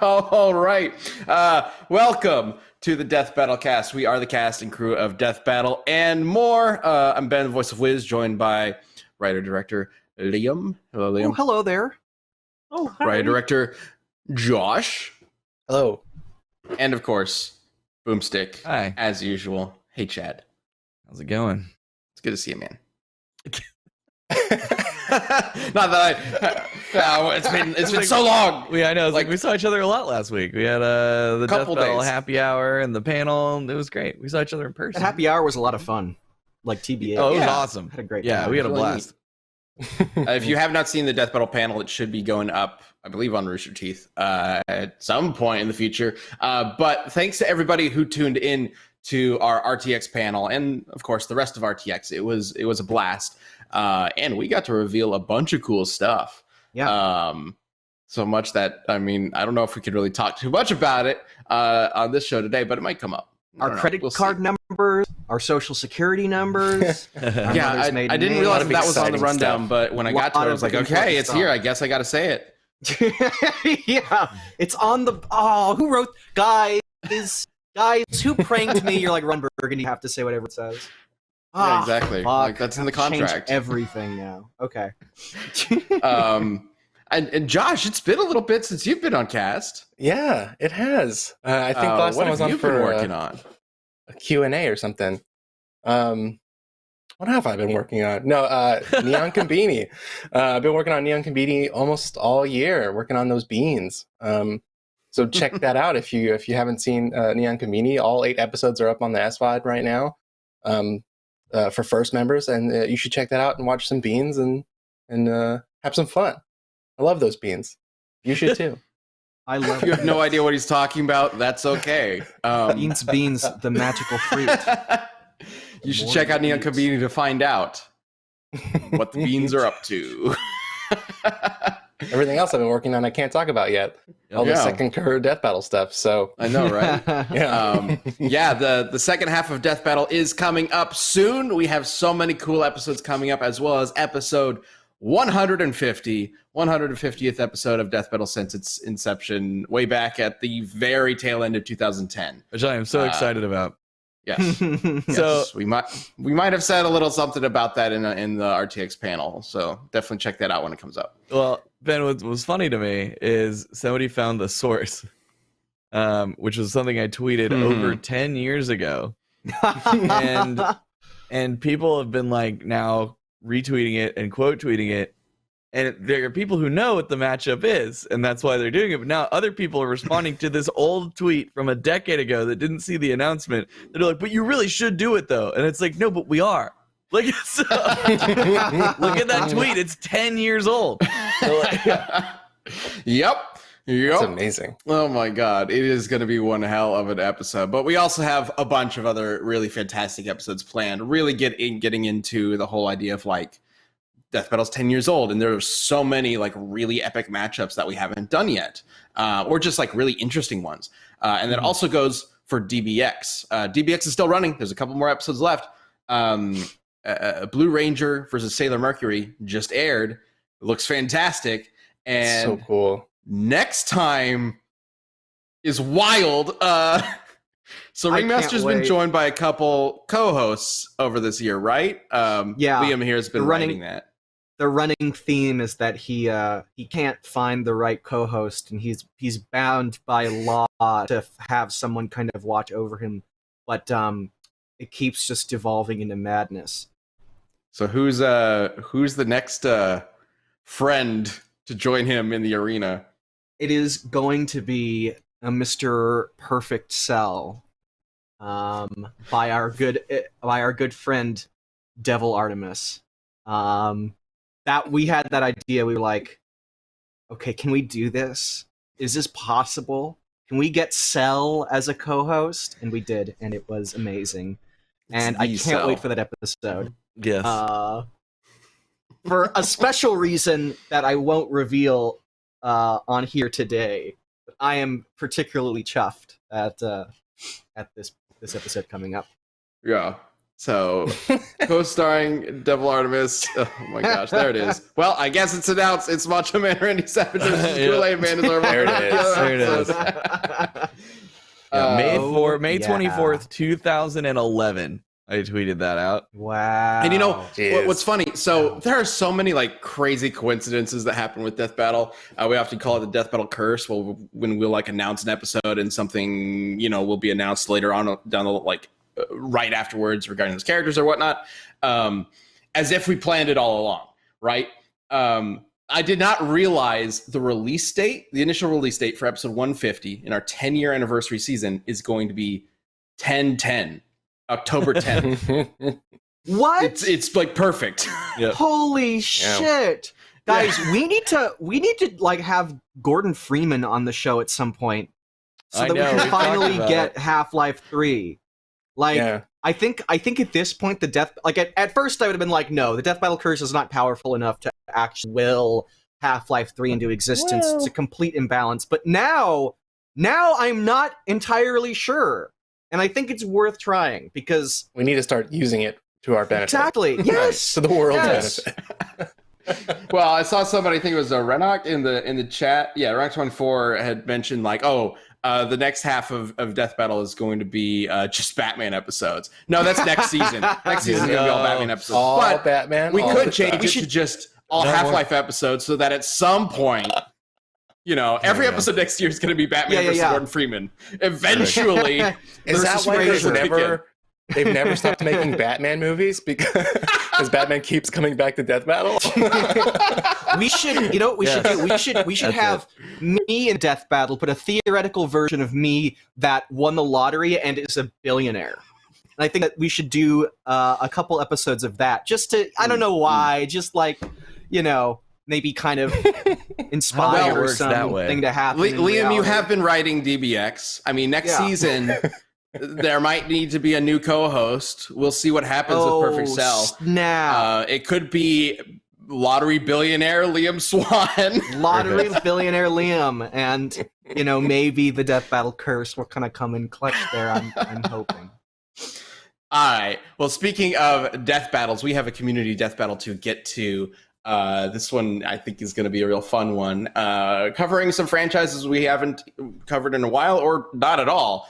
All right. Welcome to the Death Battle cast. We are the cast and crew of Death Battle and more. I'm Ben, the voice of Wiz, joined by writer-director Liam. Hello, Liam. Oh, hello there. Oh, hi. Writer-director Josh. Hello. And, of course, Boomstick. Hi. As usual. Hey, Chad. How's it going? It's good to see you, man. Not that it's been so long. I know. We saw each other a lot last week. We had the Death Battle happy hour and the panel. It was great. We saw each other in person. The happy hour was a lot of fun. Like TBA. Oh, it was awesome. Had a great time. We had a blast. If you have not seen the Death Battle panel, it should be going up, I believe, on Rooster Teeth at some point in the future. But thanks to everybody who tuned in to our RTX panel and, of course, the rest of RTX. It was a blast. And we got to reveal a bunch of cool stuff. Yeah. So much that, I don't know if we could really talk too much about it on this show today, but it might come up. Our credit card numbers, our social security numbers. Yeah, I didn't realize that was on the rundown, but when I got to it, I was like, okay, it's here. I guess I got to say it. Yeah, it's on the... Oh, who wrote... Guys, who pranked me? You're like Ron Burgundy, you have to say whatever it says. Yeah, exactly. Like, that's in the contract. Change everything now. Okay. And Josh, it's been a little bit since you've been on cast. Yeah, it has. I think last time I was on for working on a Q&A or something. What have I been working on? No, Neon Combini. I've been working on Neon Combini almost all year, working on those beans. So check that out if you haven't seen Neon Combini. All 8 episodes are up on the SVOD right now. For first members, and you should check that out and watch some beans and have some fun. I love those beans. You should too. I love. You have no idea what he's talking about. That's okay. Beans, the magical fruit. You should check out Neon Combini to find out what the beans are up to. Everything else I've been working on, I can't talk about yet. All the second career Death Battle stuff. So I know, right? Yeah. The second half of Death Battle is coming up soon. We have so many cool episodes coming up, as well as episode 150th episode of Death Battle since its inception, way back at the very tail end of 2010, which I am so excited about. Yes. So we might have said a little something about that in the RTX panel. So definitely check that out when it comes up. Well, Ben, what was funny to me is somebody found the source, which was something I tweeted over 10 years ago, and people have been like now retweeting it and quote tweeting it, and there are people who know what the matchup is, and that's why they're doing it. But now other people are responding to this old tweet from a decade ago that didn't see the announcement. They're like, "But you really should do it, though." And it's like, no, but we are. Like, so, look at that tweet. It's 10 years old. So, like, Yep. That's amazing. Oh my God. It is going to be one hell of an episode. But we also have a bunch of other really fantastic episodes planned, really getting into the whole idea of like Death Battle's 10 years old. And there are so many like really epic matchups that we haven't done yet, or just like really interesting ones. And that also goes for DBX. DBX is still running. There's a couple more episodes left. Blue Ranger versus Sailor Mercury just aired. It looks fantastic. And so cool. Next time is wild. So Ringmaster's been joined by a couple co-hosts over this year, right? Yeah. Liam here has been writing that. The running theme is that he can't find the right co-host, and he's bound by law to have someone kind of watch over him, but it keeps just devolving into madness. So who's the next friend to join him in the arena? It is going to be a Mr. Perfect Cell, by our good friend Devil Artemis. That we had that idea. We were like, okay, can we do this? Is this possible? Can we get Cell as a co-host? And we did, and it was amazing. And I can't wait for that episode. Yes. For a special reason that I won't reveal on here today. But I am particularly chuffed at this episode coming up. Yeah. So, co-starring Devil Artemis. Oh my gosh, there it is. Well, I guess it's announced. It's Macho Man Randy Savage versus Kool-Aid Man. There it is. There it is. May 24th, 2011. I tweeted that out. Wow. And you know Jeez. what's funny? So there are so many like crazy coincidences that happen with Death Battle. We often call it the Death Battle curse. Well, when we'll like announce an episode and something will be announced later on down the right afterwards regarding those characters or whatnot, as if we planned it all along, right? I did not realize the initial release date for episode 150 in our 10-year anniversary season is going to be 10/10. October 10th. What? It's like perfect. Yep. Holy shit. Guys, we need to like have Gordon Freeman on the show at some point so that we can finally get Half-Life 3. Like I think at this point the death at first I would have been like, no, the Death Battle curse is not powerful enough to actually will Half-Life 3 into existence. It's a complete imbalance. But now I'm not entirely sure. And I think it's worth trying because we need to start using it to our benefit. Exactly. Yes. To the world's benefit. Well, I saw somebody, I think it was Renok in the chat. Yeah, Renok24 had mentioned like, the next half of Death Battle is going to be just Batman episodes. No, that's next season. Next season is going to be all Batman episodes. All but Batman. We could change it to just all Half-Life episodes so that at some point, every episode next year is going to be Batman versus Gordon Freeman. Eventually, is that why they've never stopped making Batman movies because Batman keeps coming back to Death Battle? We should have me in Death Battle, but a theoretical version of me that won the lottery and is a billionaire. And I think that we should do a couple episodes of that just to, I don't know why, just like, maybe kind of inspire something to happen. Liam, you have been writing DBX. I mean, next season, there might need to be a new co-host. We'll see what happens with Perfect Cell. Now, it could be lottery billionaire Liam Swan. Lottery billionaire Liam. And, maybe the Death Battle curse will kind of come in clutch there, I'm hoping. All right. Well, speaking of death battles, we have a community death battle to get to. This one, I think, is going to be a real fun one. Covering some franchises we haven't covered in a while, or not at all.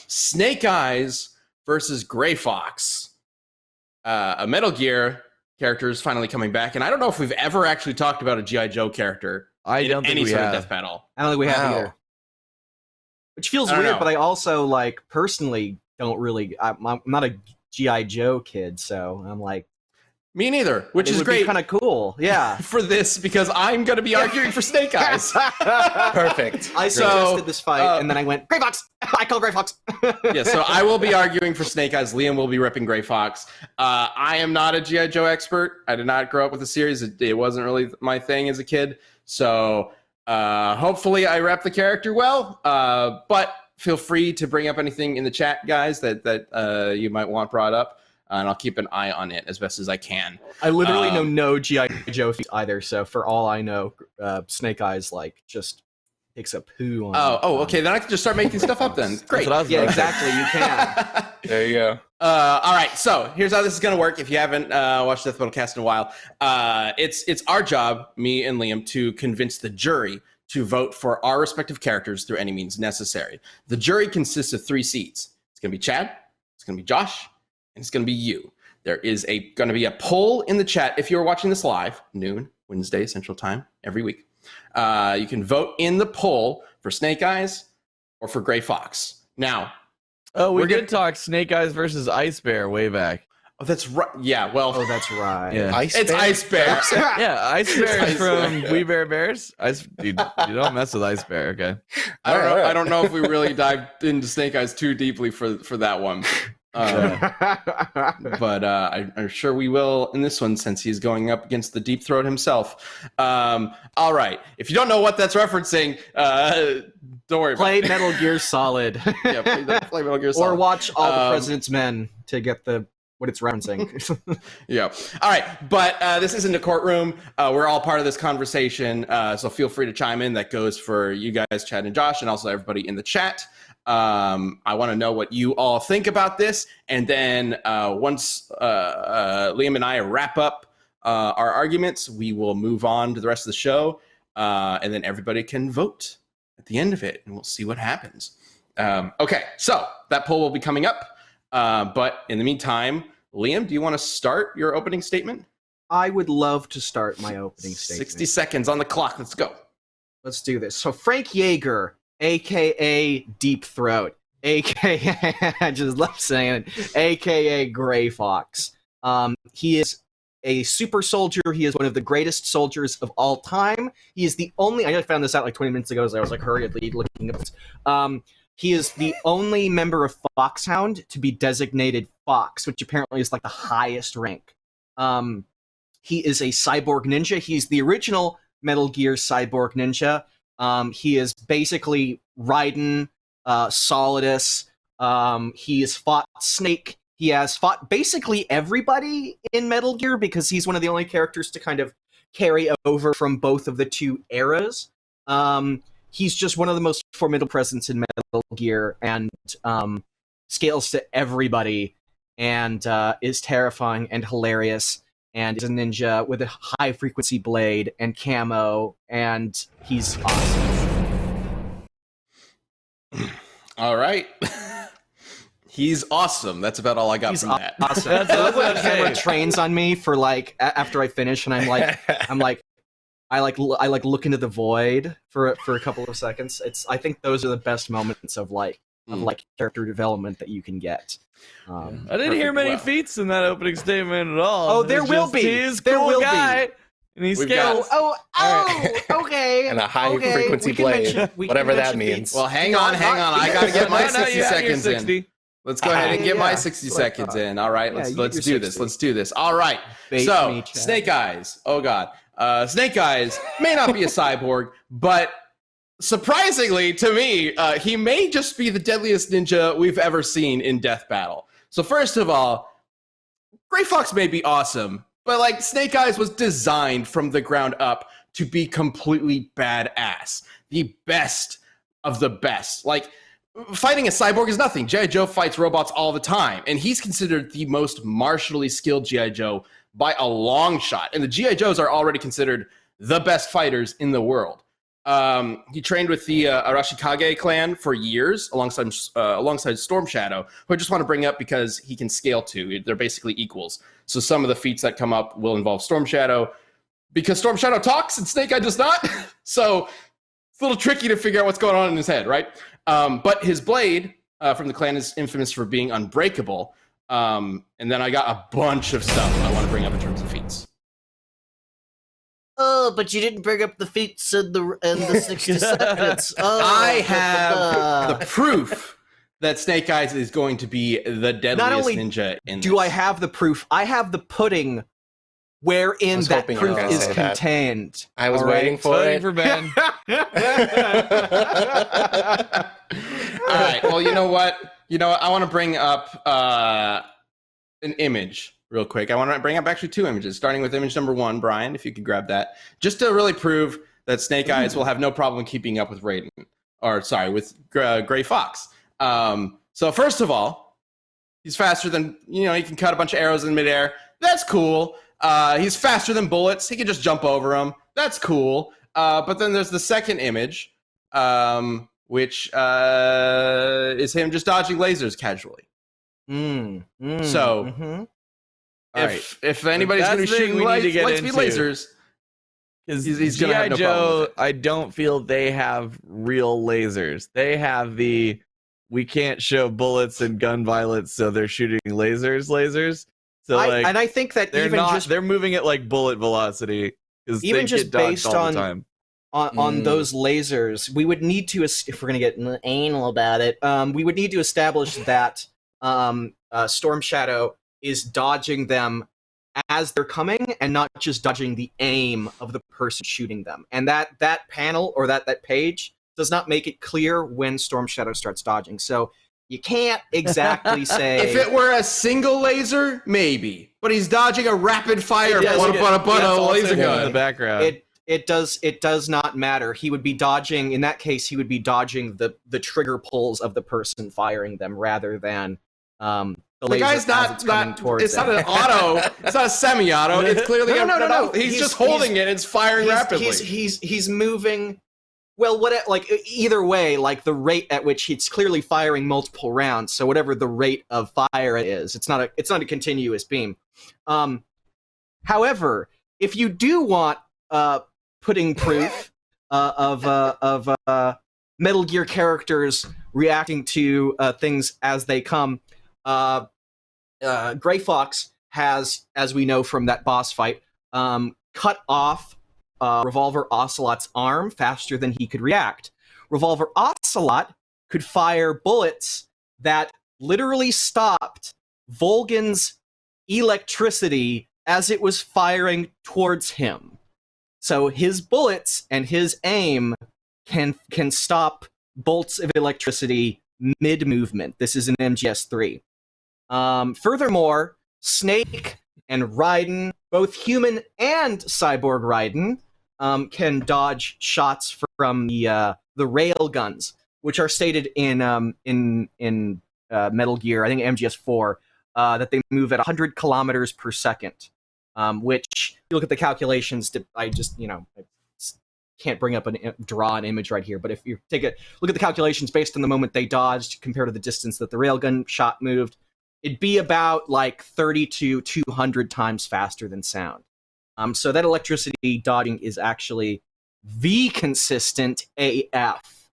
Snake Eyes versus Gray Fox. A Metal Gear character is finally coming back, and I don't know if we've ever actually talked about a G.I. Joe character in any sort of death battle. I don't think we have either. Which feels weird, but I also, personally don't really... I'm not a G.I. Joe kid, so I'm like... Me neither, which is great. Kind of cool, yeah. For this, because I'm going to be arguing for Snake Eyes. Perfect. I suggested this fight, and then I went, Gray Fox! I call Gray Fox! Yeah, so I will be arguing for Snake Eyes. Liam will be ripping Gray Fox. I am not a G.I. Joe expert. I did not grow up with the series. It wasn't really my thing as a kid. So hopefully I rep the character well. But feel free to bring up anything in the chat, guys, that you might want brought up. And I'll keep an eye on it as best as I can. I literally know no G.I. Joe either, so for all I know, Snake Eyes just takes a poo on... Okay, then I can just start making stuff up then. Great. Yeah, exactly, you can. There you go. All right, so here's how this is going to work. If you haven't watched Death Battle Cast in a while, it's our job, me and Liam, to convince the jury to vote for our respective characters through any means necessary. The jury consists of 3 seats. It's going to be Chad, it's going to be Josh, and it's going to be you. There is going to be a poll in the chat if you're watching this live, noon, Wednesday, Central Time, every week. You can vote in the poll for Snake Eyes or for Gray Fox. Now, we did talk Snake Eyes versus Ice Bear way back. Oh, that's right. Yeah, well. Oh, that's right. Yeah. It's Ice Bear. Yeah, Ice Bear is from We Bear Bears. Dude, you don't mess with Ice Bear, okay? I don't know if we really dived into Snake Eyes too deeply for that one. But I'm sure we will in this one since he's going up against the Deep Throat himself. All right. If you don't know what that's referencing, don't worry play about it. Metal Gear Solid. Yeah, play Metal Gear Solid. Or watch All the President's Men to get the what it's referencing. Yeah. All right. But this isn't a courtroom. We're all part of this conversation. So feel free to chime in. That goes for you guys, Chad and Josh, and also everybody in the chat. I want to know what you all think about this. And then once Liam and I wrap up our arguments, we will move on to the rest of the show. And then everybody can vote at the end of it, and we'll see what happens. Okay. So that poll will be coming up. But in the meantime, Liam, do you want to start your opening statement? I would love to start my opening statement. 60 seconds on the clock. Let's go. Let's do this. So Frank Yeager, a.k.a. Deep Throat, a.k.a. I just love saying it, a.k.a. Gray Fox. He is a super soldier. He is one of the greatest soldiers of all time. He is the only... I found this out like 20 minutes ago as I was like hurriedly looking at this. He is the only member of Foxhound to be designated Fox, which apparently is like the highest rank. He is a cyborg ninja. He's the original Metal Gear cyborg ninja. He is basically Raiden, Solidus. He has fought Snake. He has fought basically everybody in Metal Gear because he's one of the only characters to kind of carry over from both of the two eras. He's just one of the most formidable presence in Metal Gear and scales to everybody and is terrifying and hilarious and is a ninja with a high-frequency blade and camo, and he's awesome. All right. He's awesome. That's about all I got from that. Awesome. I love when the camera trains on me for like after I finish, and I look into the void for a couple of seconds. I think those are the best moments of character development that you can get. I didn't hear many feats in that opening statement at all. Oh, there will be. He's a There cool will guy, be. and he We've scales. Okay. And a high-frequency blade, whatever that means. Well, hang on. I got to get my No, 60 you had your seconds in. 60. Let's go ahead and get my Yeah. 60 seconds in. All right, let's you're do this. 60. Let's do this. All right. Bait So, me, Chad. Snake Eyes. Oh, God. Snake Eyes may not be a cyborg, but surprisingly to me, he may just be the deadliest ninja we've ever seen in Death Battle. So, first of all, Gray Fox may be awesome, but like Snake Eyes was designed from the ground up to be completely badass. The best of the best. Like, fighting a cyborg is nothing. G.I. Joe fights robots all the time, and he's considered the most martially skilled G.I. Joe by a long shot. And the G.I. Joes are already considered the best fighters in the world. He trained with the Arashikage clan for years alongside Storm Shadow, who I just want to bring up because he can scale to. They're basically equals. So some of the feats that come up will involve Storm Shadow because Storm Shadow talks and Snake Eye does not. So it's a little tricky to figure out what's going on in his head, right? But his blade from the clan is infamous for being unbreakable. And then I got a bunch of stuff I want to bring up in terms of feats. Oh, but you didn't bring up the feats in the 60 seconds. Oh, I have the proof that Snake Eyes is going to be the deadliest Not only ninja in Do this. I have the proof? I have the pudding wherein was that hoping you were proof gonna is say that. contained. I was All right? waiting for Voting it. for Ben. All right. Well, you know what? I want to bring up an image real quick. I want to bring up actually two images, starting with image number 1, Brian, if you could grab that, just to really prove that Snake Eyes will have no problem keeping up with with Gray Fox. So first of all, he's faster than, he can cut a bunch of arrows in midair. That's cool. He's faster than bullets. He can just jump over them. That's cool. But then there's the second image, which is him just dodging lasers casually. So, All if anybody's going to be That's the thing shooting we need to get light speed into. lasers, Because He's gonna G.I. have no problem Joe, with it. I don't feel they have real lasers. They have we can't show bullets and gun violence, so they're shooting lasers. So I think that they're moving at like bullet velocity because Even they just get dodged based all on- the time. on those lasers, we would need to, if we're going to get anal about it, we would need to establish that Storm Shadow is dodging them as they're coming and not just dodging the aim of the person shooting them. And that panel or that page does not make it clear when Storm Shadow starts dodging. So You can't exactly say. If it were a single laser, maybe. But he's dodging a rapid fire laser in the gun. background. It does not matter. He would be dodging, in that case, he would be dodging the trigger pulls of the person firing them rather than the laser guy's as it's coming towards it's him. not an auto, it's not a semi-auto, it's clearly No. He's just holding it, it's firing rapidly. He's moving. Well, either way, like the rate at which it's clearly firing multiple rounds. So whatever the rate of fire is, it's not a continuous beam. However, if you do want pudding proof of Metal Gear characters reacting to things as they come, Gray Fox has, as we know from that boss fight, cut off Revolver Ocelot's arm faster than he could react. Revolver Ocelot could fire bullets that literally stopped Volgan's electricity as it was firing towards him. So his bullets and his aim can stop bolts of electricity mid-movement. This is an MGS3. Furthermore, Snake and Raiden, both human and cyborg Raiden, can dodge shots from the rail guns, which are stated in Metal Gear, I think MGS4, that they move at 100 kilometers per second. Which, if you look at the calculations, I just can't draw an image right here, but if you look at the calculations based on the moment they dodged compared to the distance that the railgun shot moved, it'd be about like 30 to 200 times faster than sound. So that electricity dodging is actually V consistent AF.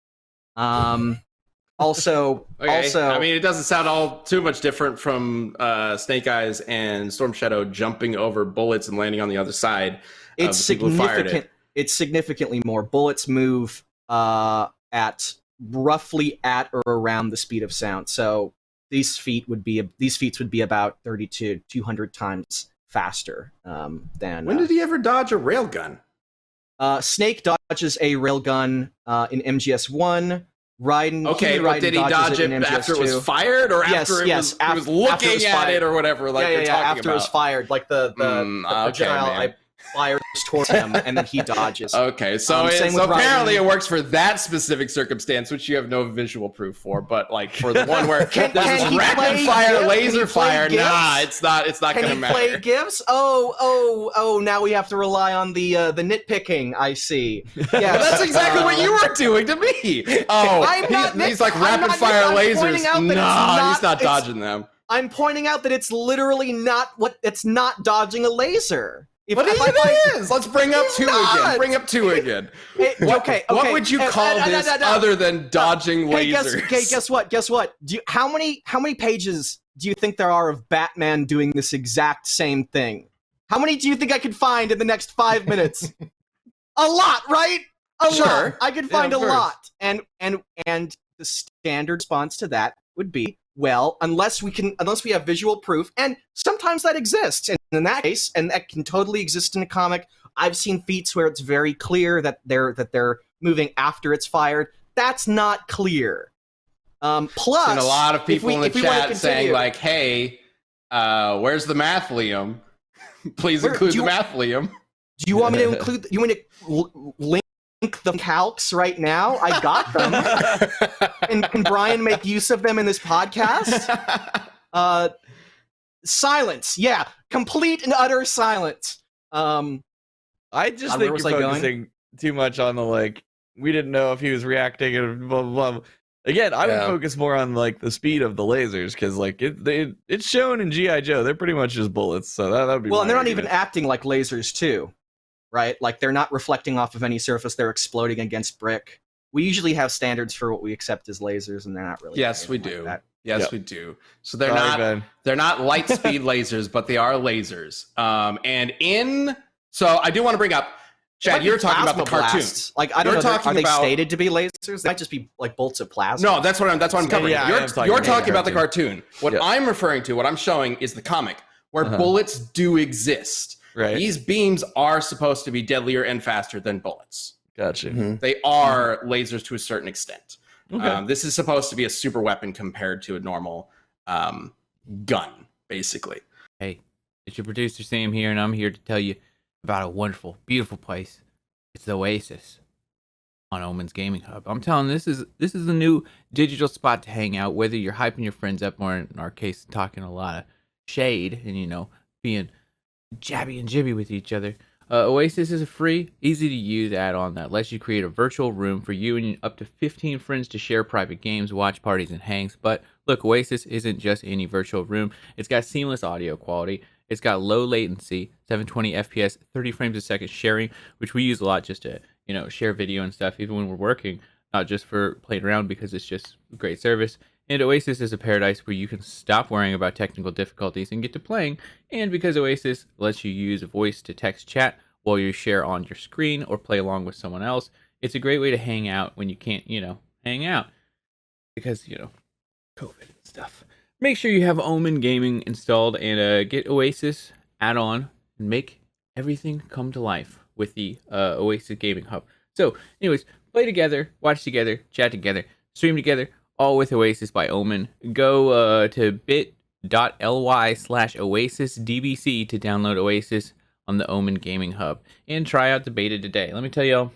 Also, I mean, it doesn't sound all too much different from Snake Eyes and Storm Shadow jumping over bullets and landing on the other side. It's significant. It's significantly more. Bullets move at roughly at or around the speed of sound. So these feats would be about 30 to 200 times faster than. When did he ever dodge a railgun? Snake dodges a railgun in MGS1. Raiden. Okay, but did he dodge it after it was fired, or after he was looking at it, or whatever? Like you're talking after about? It was fired, like the projectile fires towards him, and then he dodges. Okay, so apparently it works for that specific circumstance, which you have no visual proof for. But like for the one where there's this rapid fire, laser fire, it's not going to matter. Can he play gifts? Oh! Now we have to rely on the nitpicking. I see. Yeah, that's exactly what you were doing to me. Oh, he's like rapid fire lasers. No, he's not dodging them. I'm pointing out that it's literally not it's not dodging a laser. But it is. Let's bring up two again. Bring up two again. What would you call this other than dodging lasers? Guess what? How many pages do you think there are of Batman doing this exact same thing? How many do you think I could find in the next 5 minutes? A lot, right? A lot. I could find a lot. And the standard response to that would be, well, unless we have visual proof, and sometimes that exists. And in that case, and that can totally exist in a comic, I've seen feats where it's very clear that they're moving after it's fired. That's not clear. Plus, and a lot of people in the chat saying like, "Hey, where's the math, Liam? Please include the math, Liam." Do you want me to include? You want me to link the calcs right now? I got them. And can Brian make use of them in this podcast? Silence. Yeah, complete and utter silence. I just think you're focusing too much on the we didn't know if he was reacting and blah blah blah. Again, I would focus more on the speed of the lasers because it's shown in G.I. Joe. They're pretty much just bullets, so that would be. Well, and they're not even acting like lasers too, right? Like they're not reflecting off of any surface. They're exploding against brick. We usually have standards for what we accept as lasers, and they're not really. Yes, we do. Yes, we do. So they're not light speed lasers, but they are lasers. So I do want to bring up, Chad, you were talking about the cartoon. I don't know. Are they stated to be lasers? They might just be bolts of plasma. No, that's what I'm covering. Yeah, you're talking about the cartoon. What I'm referring to, what I'm showing, is the comic where bullets do exist. Right. These beams are supposed to be deadlier and faster than bullets. Gotcha. They are lasers to a certain extent. Okay. This is supposed to be a super weapon compared to a normal gun, basically. Hey, it's your producer Sam here, and I'm here to tell you about a wonderful, beautiful place. It's the Oasis on Omen's Gaming Hub. I'm telling you, this is a new digital spot to hang out, whether you're hyping your friends up or, in our case, talking a lot of shade and, being jabby and jibby with each other. Oasis is a free, easy to use add-on that lets you create a virtual room for you and up to 15 friends to share private games, watch parties, and hangs. But look, Oasis isn't just any virtual room. It's got seamless audio quality. It's got low latency, 720 FPS, 30 frames a second sharing, which we use a lot just to, share video and stuff, even when we're working, not just for playing around because it's just a great service. And Oasis is a paradise where you can stop worrying about technical difficulties and get to playing. And because Oasis lets you use voice to text chat while you share on your screen or play along with someone else, it's a great way to hang out when you can't, hang out. Because, COVID and stuff. Make sure you have Omen Gaming installed and get Oasis add-on and make everything come to life with the Oasis Gaming Hub. So, anyways, play together, watch together, chat together, stream together, all with Oasis by Omen. Go to bit.ly/OasisDBC to download Oasis on the Omen Gaming Hub and try out the beta today. Let me tell y'all,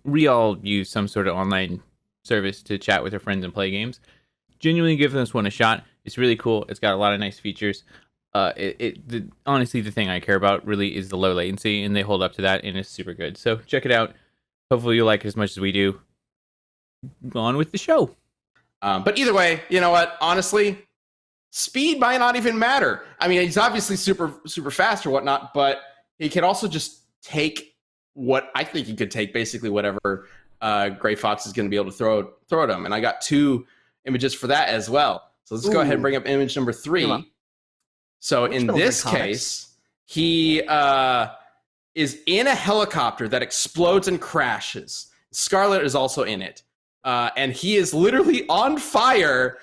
we all use some sort of online service to chat with our friends and play games. Genuinely give this one a shot. It's really cool. It's got a lot of nice features. Honestly, the thing I care about really is the low latency, and they hold up to that, and it's super good. So check it out. Hopefully you like it as much as we do. On with the show. But either way, you know what? Honestly, speed might not even matter. I mean, he's obviously super fast or whatnot, but he can also just take what I think he could take, basically whatever Gray Fox is going to be able to throw at him. And I got 2 images for that as well. So let's go ahead and bring up image number 3. So in this case, he is in a helicopter that explodes and crashes. Scarlet is also in it. And he is literally on fire,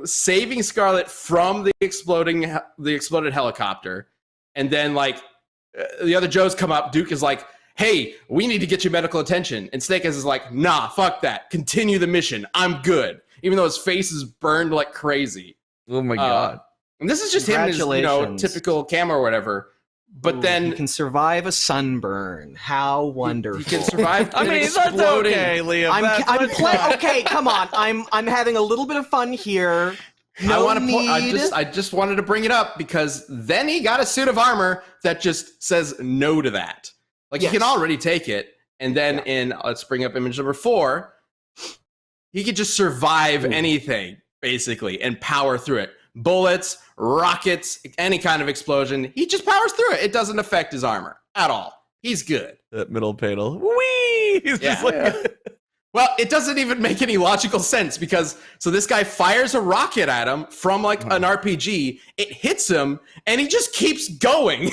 saving Scarlet from the exploded helicopter. And then, the other Joes come up. Duke is like, hey, we need to get you medical attention. And Snake Eyes is like, nah, fuck that. Continue the mission. I'm good. Even though his face is burned like crazy. Oh my God. And this is just him in his, typical camo or whatever. But then he can survive a sunburn. How wonderful! He can survive. I mean, that's okay, Liam. Okay, come on. I'm having a little bit of fun here. I just wanted to bring it up because then he got a suit of armor that just says no to that. He can already take it, and then let's bring up image number 4. He could just survive anything basically and power through it. Bullets, rockets, any kind of explosion. He just powers through it. It doesn't affect his armor at all. He's good. That middle panel. Whee! He's just Well, it doesn't even make any logical sense because this guy fires a rocket at him from an RPG. It hits him and he just keeps going.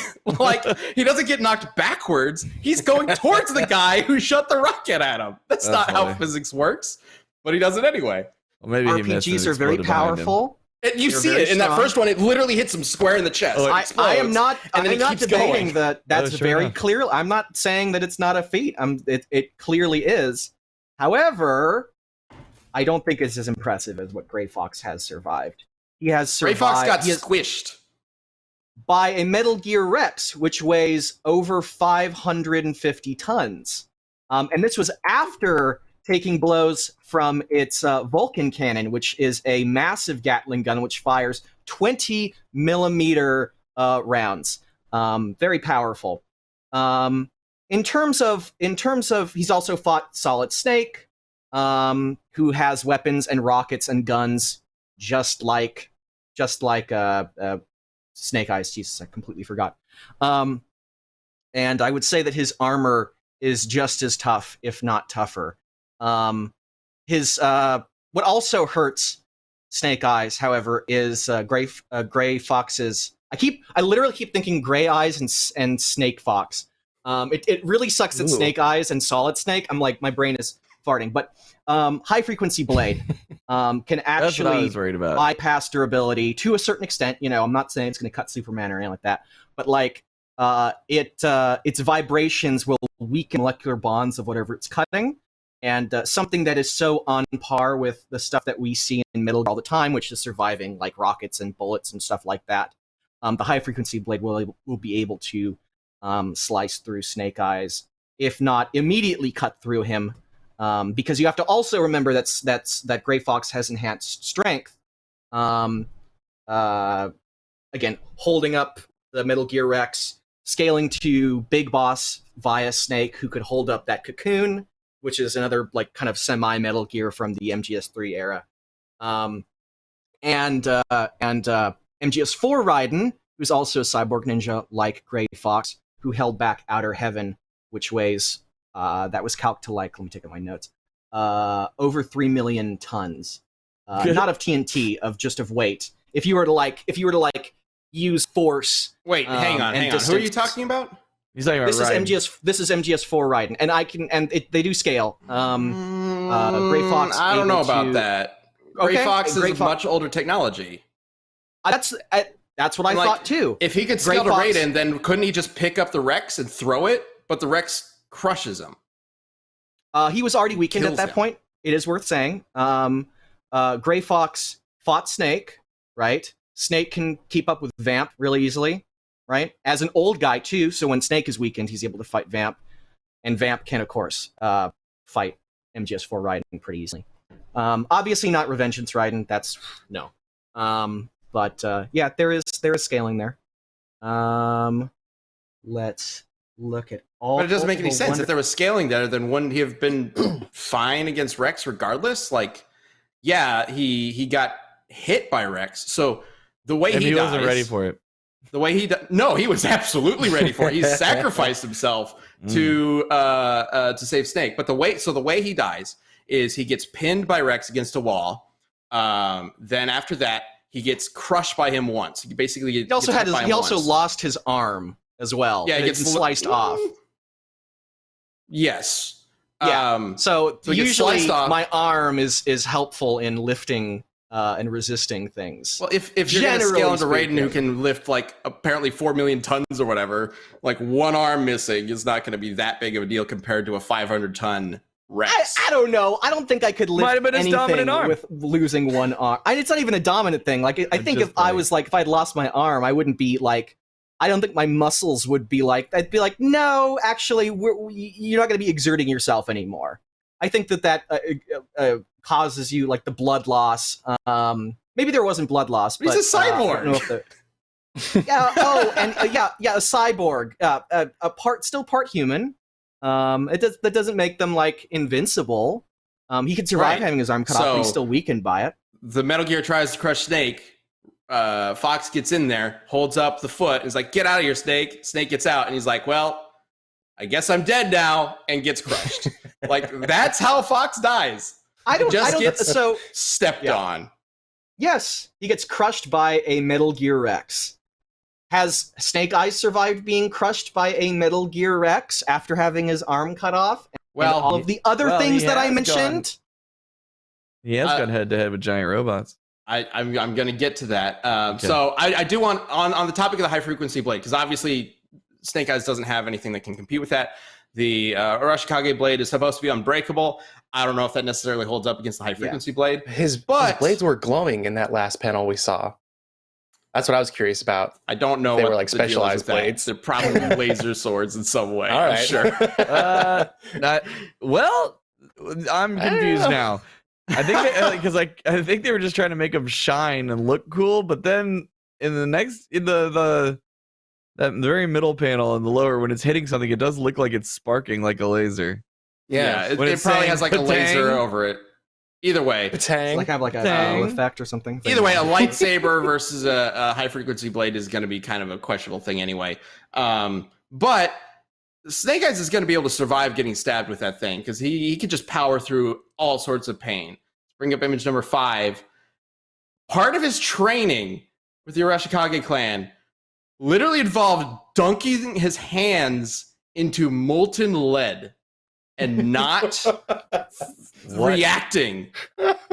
He doesn't get knocked backwards. He's going towards the guy who shot the rocket at him. That's not funny. how physics works, but he does it anyway. Well, maybe RPGs are very powerful. You see it in that first one. It literally hits him square in the chest. I am not. And then I'm not debating that. That's very enough. clear. I'm not saying that it's not a feat. It clearly is. However, I don't think it's as impressive as what Gray Fox has survived. He has survived. Gray Fox got squished by a Metal Gear Rex, which weighs over 550 tons. And this was after taking blows from its Vulcan cannon, which is a massive Gatling gun which fires 20 millimeter rounds. Very powerful. In terms of, he's also fought Solid Snake, who has weapons and rockets and guns, just like Snake Eyes. Jesus, I completely forgot. And I would say that his armor is just as tough, if not tougher. What also hurts Snake Eyes, however, is Gray Fox's. I literally keep thinking Gray Eyes and Snake Fox. It really sucks at Snake Eyes and Solid Snake. I'm like, my brain is farting. But High Frequency Blade can actually bypass durability to a certain extent. I'm not saying it's going to cut Superman or anything like that, but its vibrations will weaken molecular bonds of whatever it's cutting. and something that is so on par with the stuff that we see in Metal Gear all the time, which is surviving like rockets and bullets and stuff like that. The high frequency blade will be able to slice through Snake Eyes, if not immediately cut through him, because you have to also remember that Gray Fox has enhanced strength. Again, holding up the Metal Gear Rex, scaling to Big Boss via Snake, who could hold up that cocoon, which is another like kind of semi-Metal Gear from the MGS3 era. And MGS4 Raiden, who's also a cyborg ninja like Gray Fox, who held back Outer Heaven, which weighs that was calced to like, let me take out my notes, over 3 million tons. Not of TNT, of weight. If you were to use force. Wait, hang on. Who are you talking about? He's talking about This is MGS4 Raiden, and they do scale. Gray Fox. I don't know about that. Gray Fox is much older technology. That's what I thought too. If he could scale to Raiden, then couldn't he just pick up the Rex and throw it? But the Rex crushes him. He was already weakened at that point. It is worth saying. Gray Fox fought Snake, right? Snake can keep up with Vamp really easily, right? As an old guy too, so when Snake is weakened, he's able to fight Vamp, and Vamp can, of course, fight MGS4 Raiden pretty easily. Obviously not Revengeance Raiden. That's no. But yeah, there is scaling there. Let's look at all. But it doesn't make any sense. If there was scaling there, then wouldn't he have been fine against Rex regardless? Like, yeah, he got hit by Rex. So the way he wasn't ready for it. The way no, he was absolutely ready for it. He sacrificed himself to save Snake. But the way he dies is he gets pinned by Rex against a wall. Then after that, he gets crushed by him once. He basically he also lost his arm as well. Yeah, he gets sliced off. Yes. Yeah. So usually my arm is helpful in lifting and resisting things. Well, if you're going to scale into Raiden, who can lift like apparently 4 million tons or whatever, like one arm missing is not going to be that big of a deal compared to a 500-ton Rex. I don't know. I don't think I could lift anything with losing one arm. It's not even a dominant thing. Like I think if I'd lost my arm, I wouldn't be like. I don't think my muscles would be like. I'd be like, no, actually, you're not going to be exerting yourself anymore. I think that causes you like the blood loss. Maybe there wasn't blood loss, but he's a cyborg. A cyborg. Still part human. That doesn't make them like invincible. He could survive having his arm cut off, but he's still weakened by it. The Metal Gear tries to crush Snake. Fox gets in there, holds up the foot, and is like, "Get out of here, Snake." Snake gets out, and he's like, "Well, I guess I'm dead now," and gets crushed. Like that's how Fox dies. Stepped on. Yes, he gets crushed by a Metal Gear Rex. Has Snake Eyes survived being crushed by a Metal Gear Rex after having his arm cut off? Well, and all of the other things that I mentioned. He has gone head to head with giant robots. I'm going to get to that. Okay. So I do want on the topic of the high frequency blade, because obviously Snake Eyes doesn't have anything that can compete with that. The Arashikage blade is supposed to be unbreakable. I don't know if that necessarily holds up against the high frequency blade. His blades were glowing in that last panel we saw. That's what I was curious about. I don't know. They were like specialized blades. They're probably laser swords in some way. All right, I'm sure. I'm confused now. I think because I think they were just trying to make them shine and look cool, but then in the very middle panel in the lower, when it's hitting something, it does look like it's sparking like a laser. Yeah, it probably has like a laser over it. Either way, it's like have like a effect or something. Either way, a lightsaber versus a high frequency blade is going to be kind of a questionable thing anyway. But Snake Eyes is going to be able to survive getting stabbed with that thing because he could just power through all sorts of pain. Let's bring up image number 5. Part of his training with the Arashikage clan literally involved dunking his hands into molten lead and not reacting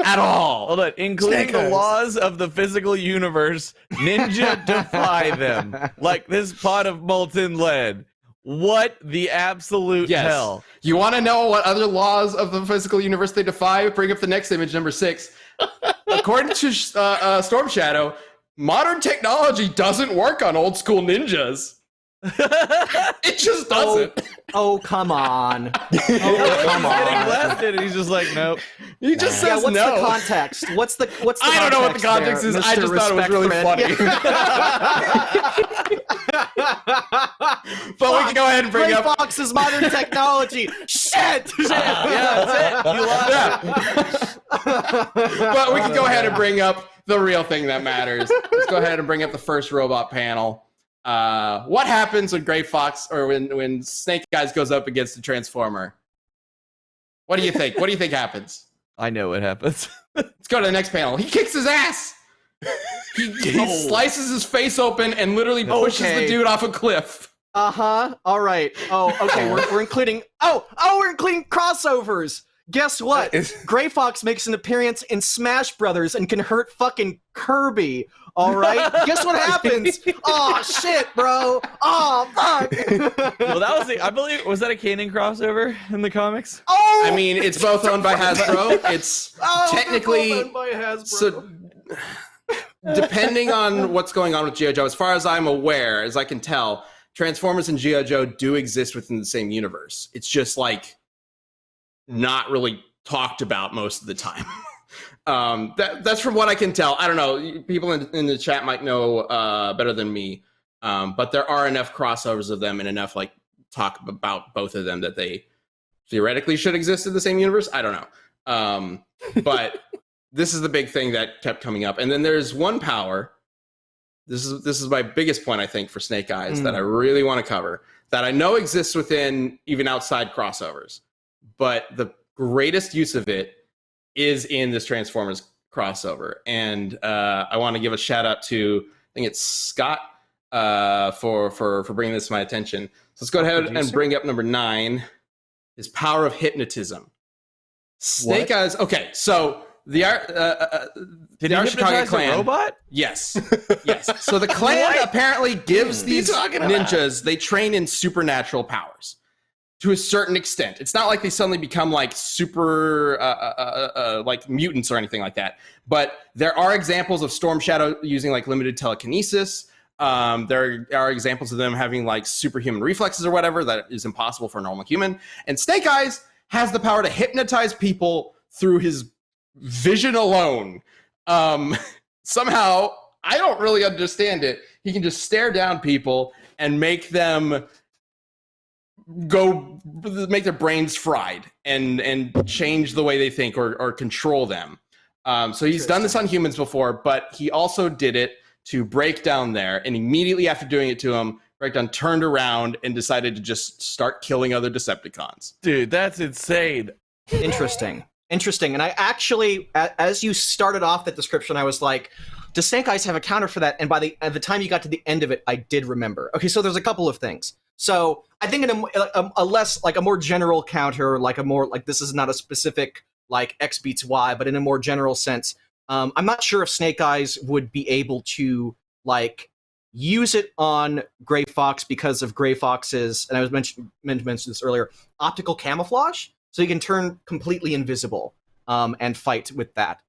at all. Hold on. Including the laws of the physical universe, ninja defy them. Like this pot of molten lead. What the absolute Yes. hell? You want to know what other laws of the physical universe they defy? Bring up the next image, number 6. According to Storm Shadow, modern technology doesn't work on old school ninjas. It just doesn't. Oh, come on. He's getting blasted, and he's just like, nope. He just says what's no. the context? What's the I don't know what the context there, is. I Mr. just thought it was really Respect funny. But we can go ahead and bring Gray up. Fox's modern technology. Shit! Yeah, that's it. You lost. Yeah. But we can go ahead and bring up the real thing that matters. Let's go ahead and bring up the first robot panel. What happens when Gray Fox or when Snake Eyes goes up against the Transformer? What do you think? What do you think happens? I know what happens. Let's go to the next panel. He kicks his ass. He slices his face open and literally pushes the dude off a cliff. All right. Oh, okay. We're including. We're including crossovers. Guess what? Gray Fox makes an appearance in Smash Brothers and can hurt fucking Kirby. All right. Guess what happens? Oh shit, bro. Oh fuck. Well, that was I believe was that a Kanan crossover in the comics? Oh. I mean, it's both owned by Hasbro. It's technically they're both owned by Hasbro. so. Depending on what's going on with G.I. Joe, as far as I'm aware, as I can tell, Transformers and G.I. Joe do exist within the same universe. It's just like not really talked about most of the time. That's from what I can tell. I don't know. People in the chat might know better than me, but there are enough crossovers of them and enough like talk about both of them that they theoretically should exist in the same universe. I don't know, but this is the big thing that kept coming up. And then there's one power. This is my biggest point, I think, for Snake Eyes that I really want to cover, that I know exists within even outside crossovers, but the greatest use of it is in this Transformers crossover. And I want to give a shout out to, I think it's Scott, for bringing this to my attention. So let's go ahead and bring up number 9, his power of hypnotism. Snake Eyes. Okay, so the Arashikage clan. Robot? Yes. Yes. So the clan apparently gives these ninjas, they train in supernatural powers to a certain extent. It's not like they suddenly become like super like mutants or anything like that. But there are examples of Storm Shadow using like limited telekinesis. There are examples of them having like superhuman reflexes or whatever that is impossible for a normal human. And Snake Eyes has the power to hypnotize people through his vision alone. Somehow, I don't really understand it. He can just stare down people and make them make their brains fried and change the way they think or control them. So he's done this on humans before, but he also did it to Breakdown there. And immediately after doing it to him, Breakdown turned around and decided to just start killing other Decepticons. Dude, that's insane. Interesting. And I actually, as you started off that description, I was like, does Snake Eyes have a counter for that? And at the time you got to the end of it, I did remember. Okay, so there's a couple of things. So I think in a less, like a more general counter, like a more, like this is not a specific, like X beats Y, but in a more general sense, I'm not sure if Snake Eyes would be able to, like, use it on Gray Fox because of Gray Fox's, and I was meant to mention this earlier, optical camouflage. So he can turn completely invisible and fight with that.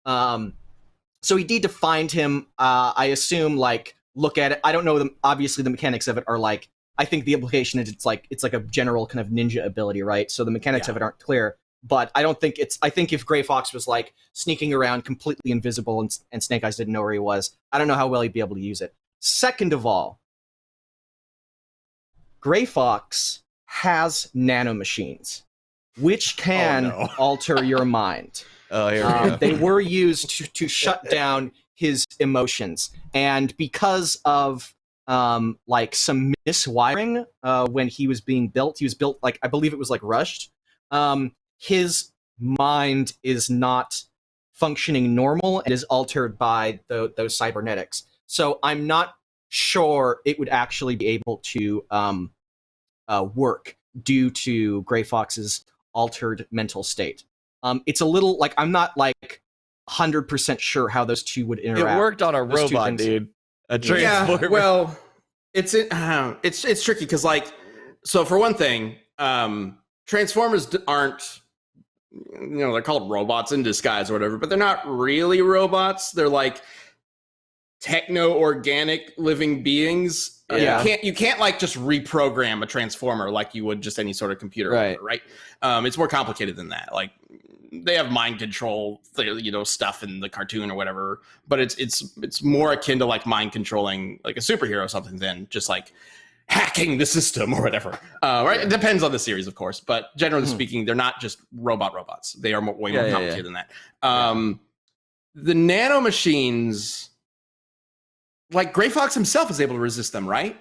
So we need to find him. I assume, like, look at it. I don't know them. Obviously, the mechanics of it are like. I think the implication is it's like a general kind of ninja ability, right? So the mechanics of it aren't clear. But I don't think it's. I think if Gray Fox was like sneaking around completely invisible and Snake Eyes didn't know where he was, I don't know how well he'd be able to use it. Second of all, Gray Fox has nanomachines, which can alter your mind. Oh, here we go. They were used to shut down his emotions, and because of like some miswiring when he was being built, he was built like I believe it was like rushed. His mind is not functioning normal and is altered by those cybernetics. So I'm not sure it would actually be able to work due to Gray Fox's altered mental state. It's a little like I'm not like 100% sure how those two would interact. It worked on a Those two robot, things. dude. A transformer. Yeah, well, it's tricky because like So for one thing, Transformers aren't, they're called robots in disguise or whatever, but they're not really robots. They're like techno-organic living beings. Yeah. You can't like just reprogram a Transformer like you would just any sort of computer, Right. right? It's more complicated than that. Like they have mind control, stuff in the cartoon or whatever, but it's more akin to like mind controlling like a superhero or something than just like hacking the system or whatever. Right? It depends on the series, of course, but generally speaking, they're not just robots. They are way more complicated than that. The nanomachines, like Gray Fox himself is able to resist them, right?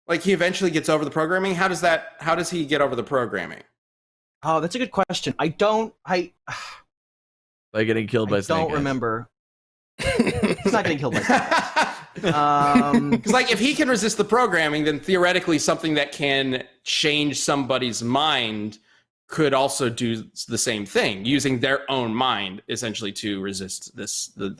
Like he eventually gets over the programming. How does he get over the programming? Oh, that's a good question. Like getting killed by Snake don't Eyes. remember. He's not getting killed by Snake Eyes. Because like if he can resist the programming, then theoretically something that can change somebody's mind could also do the same thing, using their own mind essentially to resist the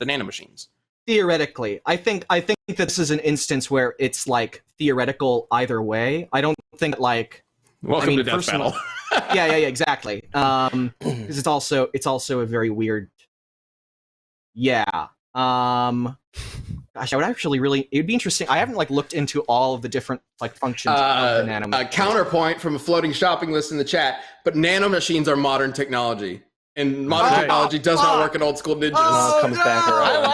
nanomachines. Theoretically, I think that this is an instance where it's like theoretical either way. I don't think like Welcome to Death Battle. yeah, exactly. Because it's also a very weird. Yeah. Gosh, I would actually it'd be interesting. I haven't like looked into all of the different like functions of the nanomachines. Counterpoint from a floating shopping list in the chat, but nanomachines are modern technology. And modern technology does not work in old school ninjas. Comes back around.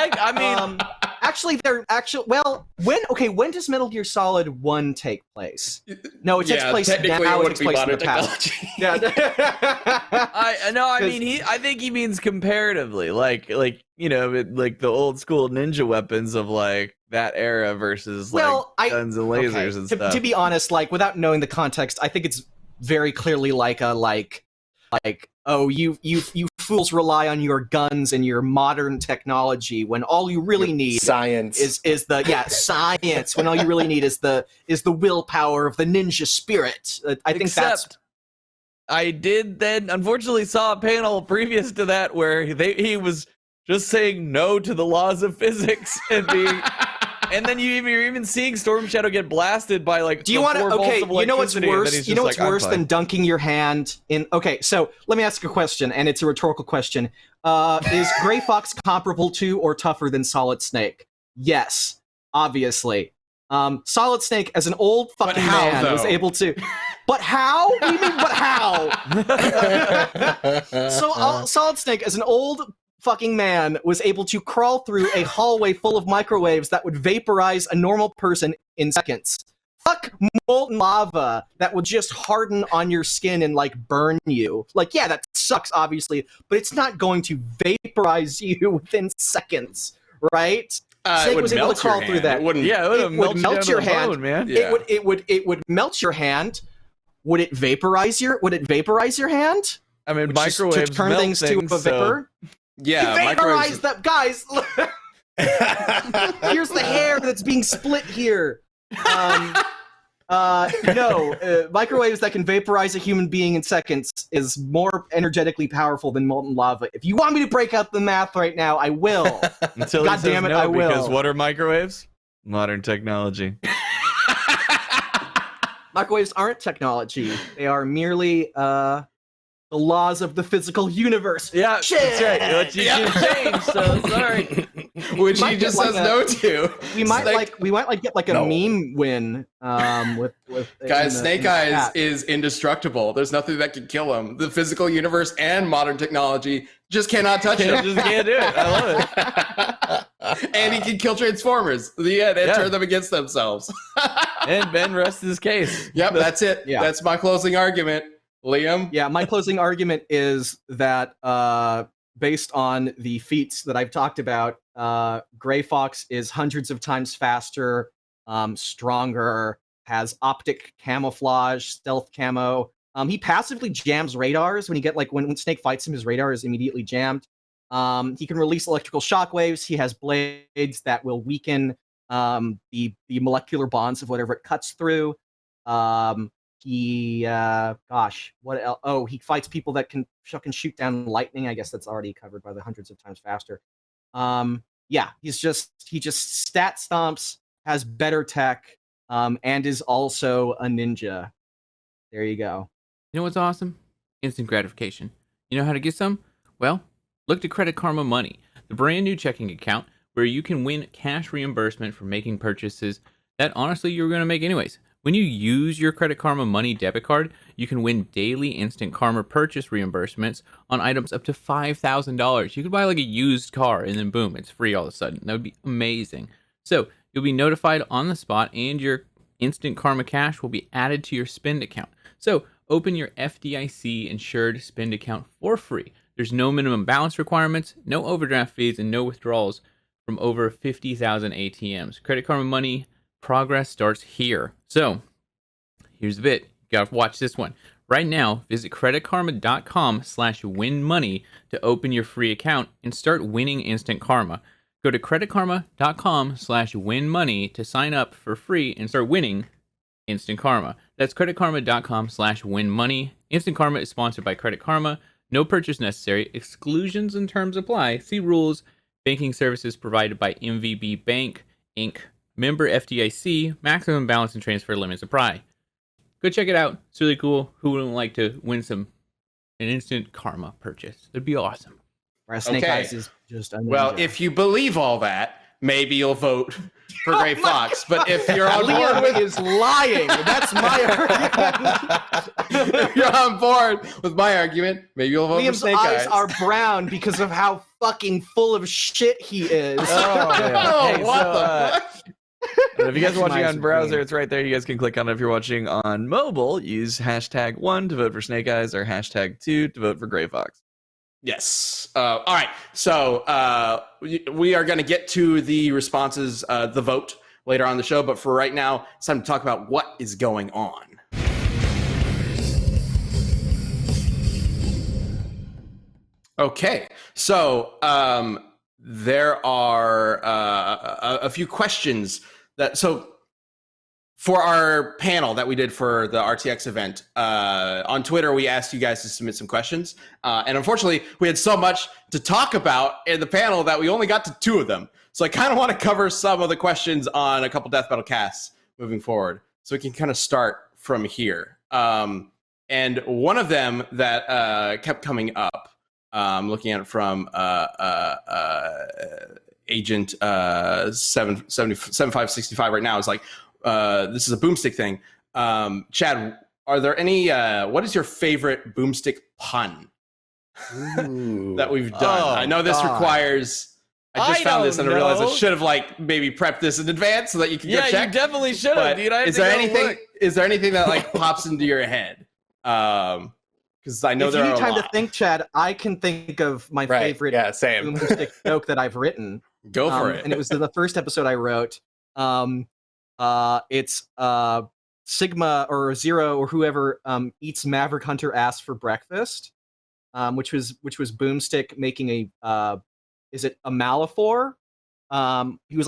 When does Metal Gear Solid 1 take place? No, it takes place technically now. it It would takes be place in modern the past. technology. I think he means comparatively, like like the old school ninja weapons of like that era versus guns and lasers and stuff. To be honest, like without knowing the context, I think it's very clearly like oh, you fools rely on your guns and your modern technology when all you really need science is the science when all you really need is the willpower of the ninja spirit. I think I did then unfortunately saw a panel previous to that where he was just saying no to the laws of physics and being and then you're even seeing Storm Shadow get blasted by like. Do you want to? Okay, you know what's worse? You know what's like, worse than dunking your hand in? Okay, so let me ask a question, and it's a rhetorical question. Is Gray Fox comparable to or tougher than Solid Snake? Yes, obviously. Solid Snake, as an old fucking man, was able to. But how? What do you mean? But how? So Solid Snake, as an old fucking man, was able to crawl through a hallway full of microwaves that would vaporize a normal person in seconds. Fuck molten lava that would just harden on your skin and like burn you. Like, yeah, that sucks, obviously, but it's not going to vaporize you within seconds, right? Snake was able to crawl through that. It wouldn't. Yeah, it would melt your hand, bone, man. Yeah. It would melt your hand. Would it vaporize your hand? I mean, Which microwaves is to turn melt things to a vapor. So... Yeah, vaporize them, guys. Here's the hair that's being split here. Microwaves that can vaporize a human being in seconds is more energetically powerful than molten lava. If you want me to break out the math right now, I will. Until God damn it, no, I will. Because what are microwaves? Modern technology. Microwaves aren't technology. They are merely the laws of the physical universe. Yeah, Shit. that's right. What you can change, so sorry. Which he just says no to. We might get like a meme win with guys. Snake Eyes is indestructible. There's nothing that can kill him. The physical universe and modern technology just cannot touch him. Just can't do it. I love it. And he can kill Transformers. The end. And turn them against themselves. And Ben rests his case. Yep, that's it. Yeah. That's my closing argument. Liam? Yeah, my closing argument is that based on the feats that I've talked about, Gray Fox is hundreds of times faster, stronger, has optic camouflage, stealth camo. He passively jams radars when you get when Snake fights him, his radar is immediately jammed. He can release electrical shockwaves. He has blades that will weaken the molecular bonds of whatever it cuts through. He what else? Oh, he fights people that can shoot down lightning. I guess that's already covered by the hundreds of times faster. Yeah, he just stat stomps, has better tech, and is also a ninja. There you go. You know what's awesome? Instant gratification. You know how to get some? Well, look to Credit Karma Money, the brand new checking account where you can win cash reimbursement for making purchases that honestly you were going to make anyways. When you use your Credit Karma Money debit card, you can win daily instant Karma purchase reimbursements on items up to $5,000. You could buy like a used car and then boom, it's free all of a sudden. That would be amazing. So you'll be notified on the spot and your instant Karma cash will be added to your spend account. So open your FDIC insured spend account for free. There's no minimum balance requirements, no overdraft fees, and no withdrawals from over 50,000 ATMs. Credit Karma Money progress starts here. So here's the bit. You gotta watch this one. Right now, visit creditkarma.com/winmoney to open your free account and start winning instant karma. Go to creditkarma.com/winmoney to sign up for free and start winning instant karma. That's creditkarma.com/winmoney. Instant Karma is sponsored by Credit Karma. No purchase necessary. Exclusions and terms apply. See rules. Banking services provided by MVB Bank, Inc. Member FDIC. Maximum balance and transfer limits apply. Go check it out. It's really cool. Who wouldn't like to win an instant karma purchase? It'd be awesome. Whereas Snake Okay. Eyes is just a ninja. Well, if you believe all that, maybe you'll vote for Gray Fox. But if you're on board Liam with is lying. That's my argument. if you're on board with my argument, maybe you'll vote Liam's for Snake eyes Eyes. are brown because of how fucking full of shit he is. Oh, man. Oh, Hey, what so, the fuck? If you guys are watching Maximize on your browser, brain. it's right there. You guys can click on it. If you're watching on mobile, use #1 to vote for Snake Eyes or #2 to vote for Gray Fox. Yes. All right. So we are going to get to the responses, the vote later on in the show. But for right now, it's time to talk about what is going on. Okay. So there are a few questions that. So for our panel that we did for the RTX event, on Twitter, we asked you guys to submit some questions. And unfortunately, we had so much to talk about in the panel that we only got to 2 of them. So I kind of want to cover some of the questions on a couple Death Battle casts moving forward. So we can kind of start from here. And one of them that kept coming up, looking at it from Agent 7565 right now, is like, this is a Boomstick thing. Chad, are there any, what is your favorite Boomstick pun that we've done? Oh, I know this God. requires, I just found this and I don't realized I know. should have like maybe prepped this in advance so that you can Yeah, go you check. definitely should have, But dude. I had is to there go anything, look. is there anything that like pops into your head? Because I know if there you are need a time lot. to think, Chad, I can think of my Right. favorite Yeah, same. Boomstick joke that I've written. Go for it. And it was the first episode I wrote. It's Sigma or Zero or whoever eats Maverick Hunter ass for breakfast, which was Boomstick making a is it a Malafor? He was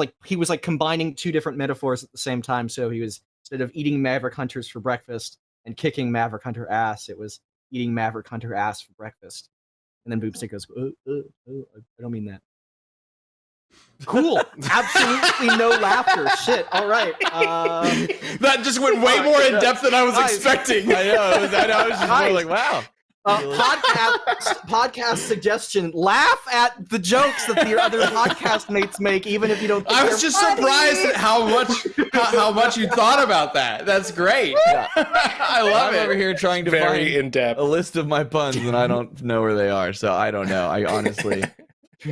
like combining 2 different metaphors at the same time. So he was, instead of eating Maverick Hunters for breakfast and kicking Maverick Hunter ass, it was eating Maverick Hunter ass for breakfast. And then Boomstick goes, I don't mean that. Cool. Absolutely no laughter. Shit. All right. That just went way more in depth than I was Guys. expecting. I know. I was just more Guys. like, wow. Podcast suggestion: laugh at the jokes that the other podcast mates make, even if you don't. Think I was they're just funny. surprised at how much you thought about that. That's great. I love I'm over it. here trying to Very find in depth. a list of my puns, and I don't know where they are. So I don't know. I honestly,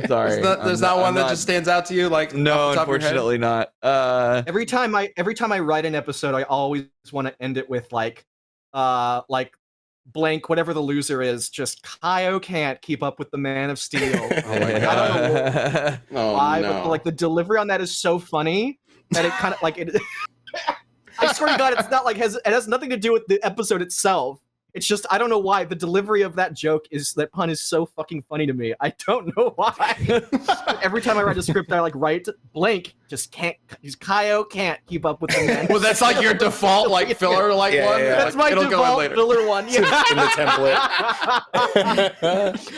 sorry. There's not one that just stands out to you, like No, off the top of your head? unfortunately not. Every time I write an episode, I always want to end it with like blank, whatever the loser is. Just Kaio can't keep up with the Man of Steel. Oh my God. I don't know Oh why, no! but like the delivery on that is so funny that it kind of like it. I swear to God, it's not like it has nothing to do with the episode itself. It's just I don't know why the delivery of that pun is so fucking funny to me. I don't know why. Every time I write a script, I write blank. Just can't. Kaio can't keep up with the man. Well, that's like your default filler one. That's my default filler one. Yeah. In the template.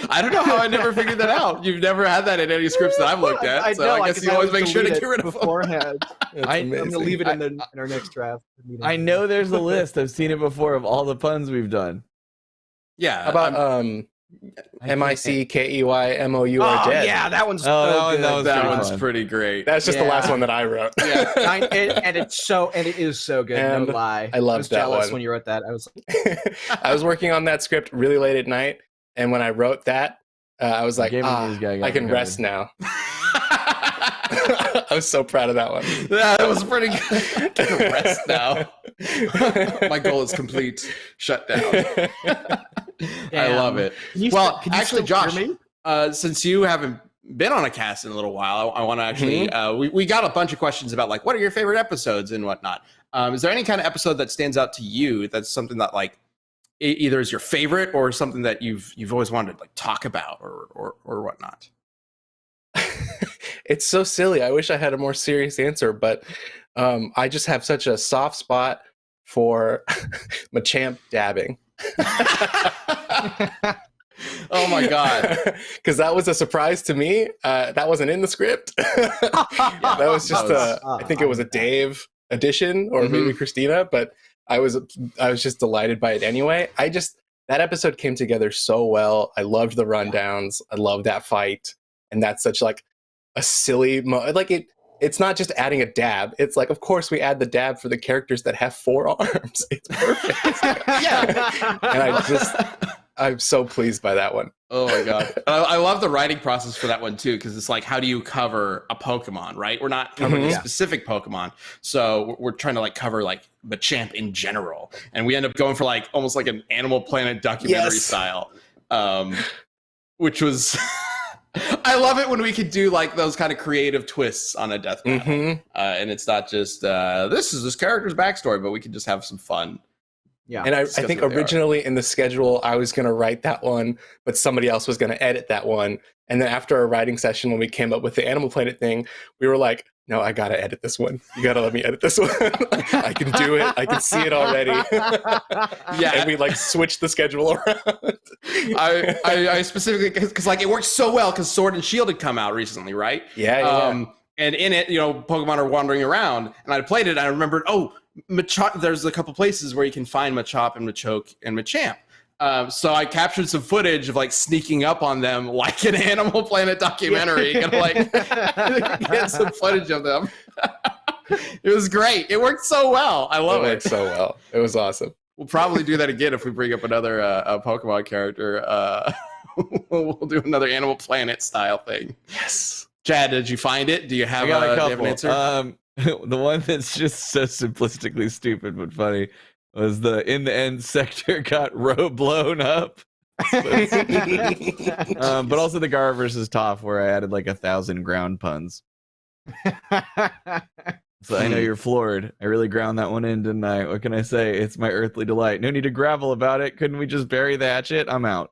I don't know how I never figured that out. You've never had that in any scripts that I've looked at. I guess you always make sure to get rid of them beforehand. I'm I'm gonna leave it in our next draft. I know there's a list. I've seen it before of all the puns we've done. Yeah. How about MICKEYMOUR Oh dead? yeah, that one's Oh, so good. that pretty one's fun. pretty great. That's just the Yeah. last one that I wrote. Yeah. and it is so good. And no lie. I loved was that jealous one. when you wrote that. I was I was working on that script really late at night, and when I wrote that, I was like, Game of Thrones guy got I can me rest now. I was so proud of that one. Yeah, that was pretty good. Get a rest now. My goal is complete. Shut down. I love it. Can you Well, can you actually, still hear Josh, me? since you haven't been on a cast in a little while, I want to actually, we got a bunch of questions about what are your favorite episodes and whatnot. Is there any kind of episode that stands out to you that's something that either is your favorite or something that you've always wanted to talk about or whatnot? It's so silly. I wish I had a more serious answer, but I just have such a soft spot for Machamp dabbing. Oh my god. Because that was a surprise to me. That wasn't in the script. That was just I think it was a Dave edition or maybe Christina, but I was just delighted by it anyway. That episode came together so well. I loved the rundowns. I loved that fight. And that's such a silly it's not just adding a dab. It's of course we add the dab for the characters that have 4 arms. It's perfect. Yeah. And I'm so pleased by that one. Oh my god. I love the writing process for that one too, because it's how do you cover a Pokemon, right? We're not covering a specific Pokemon. So we're trying to cover Machamp in general. And we end up going for almost an Animal Planet documentary style. Which was I love it when we can do those kind of creative twists on a death battle. And it's not just this is this character's backstory, but we can just have some fun. Yeah. And I think originally in the schedule, I was going to write that one, but somebody else was going to edit that one. And then after a writing session, when we came up with the Animal Planet thing, we were like, no, I got to edit this one. You got to let me edit this one. I can do it. I can see it already. Yeah. And we switched the schedule around. I specifically, because it worked so well because Sword and Shield had come out recently, right? Yeah. And in it, Pokemon are wandering around, and I played it, and I remembered, Machop, there's a couple places where you can find Machop and Machoke and Machamp. So I captured some footage of sneaking up on them like an Animal Planet documentary and get some footage of them. It was great. It worked so well. I love it. It worked so well. It was awesome. We'll probably do that again if we bring up another Pokemon character. We'll do another Animal Planet style thing. Yes. Chad, did you find it? Do you have, I got a do you couple. have an answer? The one that's just so simplistically stupid but funny was the in the end sector got blown up. But also the Gar versus Toph where I added 1,000 ground puns. So I know you're floored. I really ground that one in, didn't I? What can I say? It's my earthly delight. No need to gravel about it. Couldn't we just bury the hatchet? I'm out.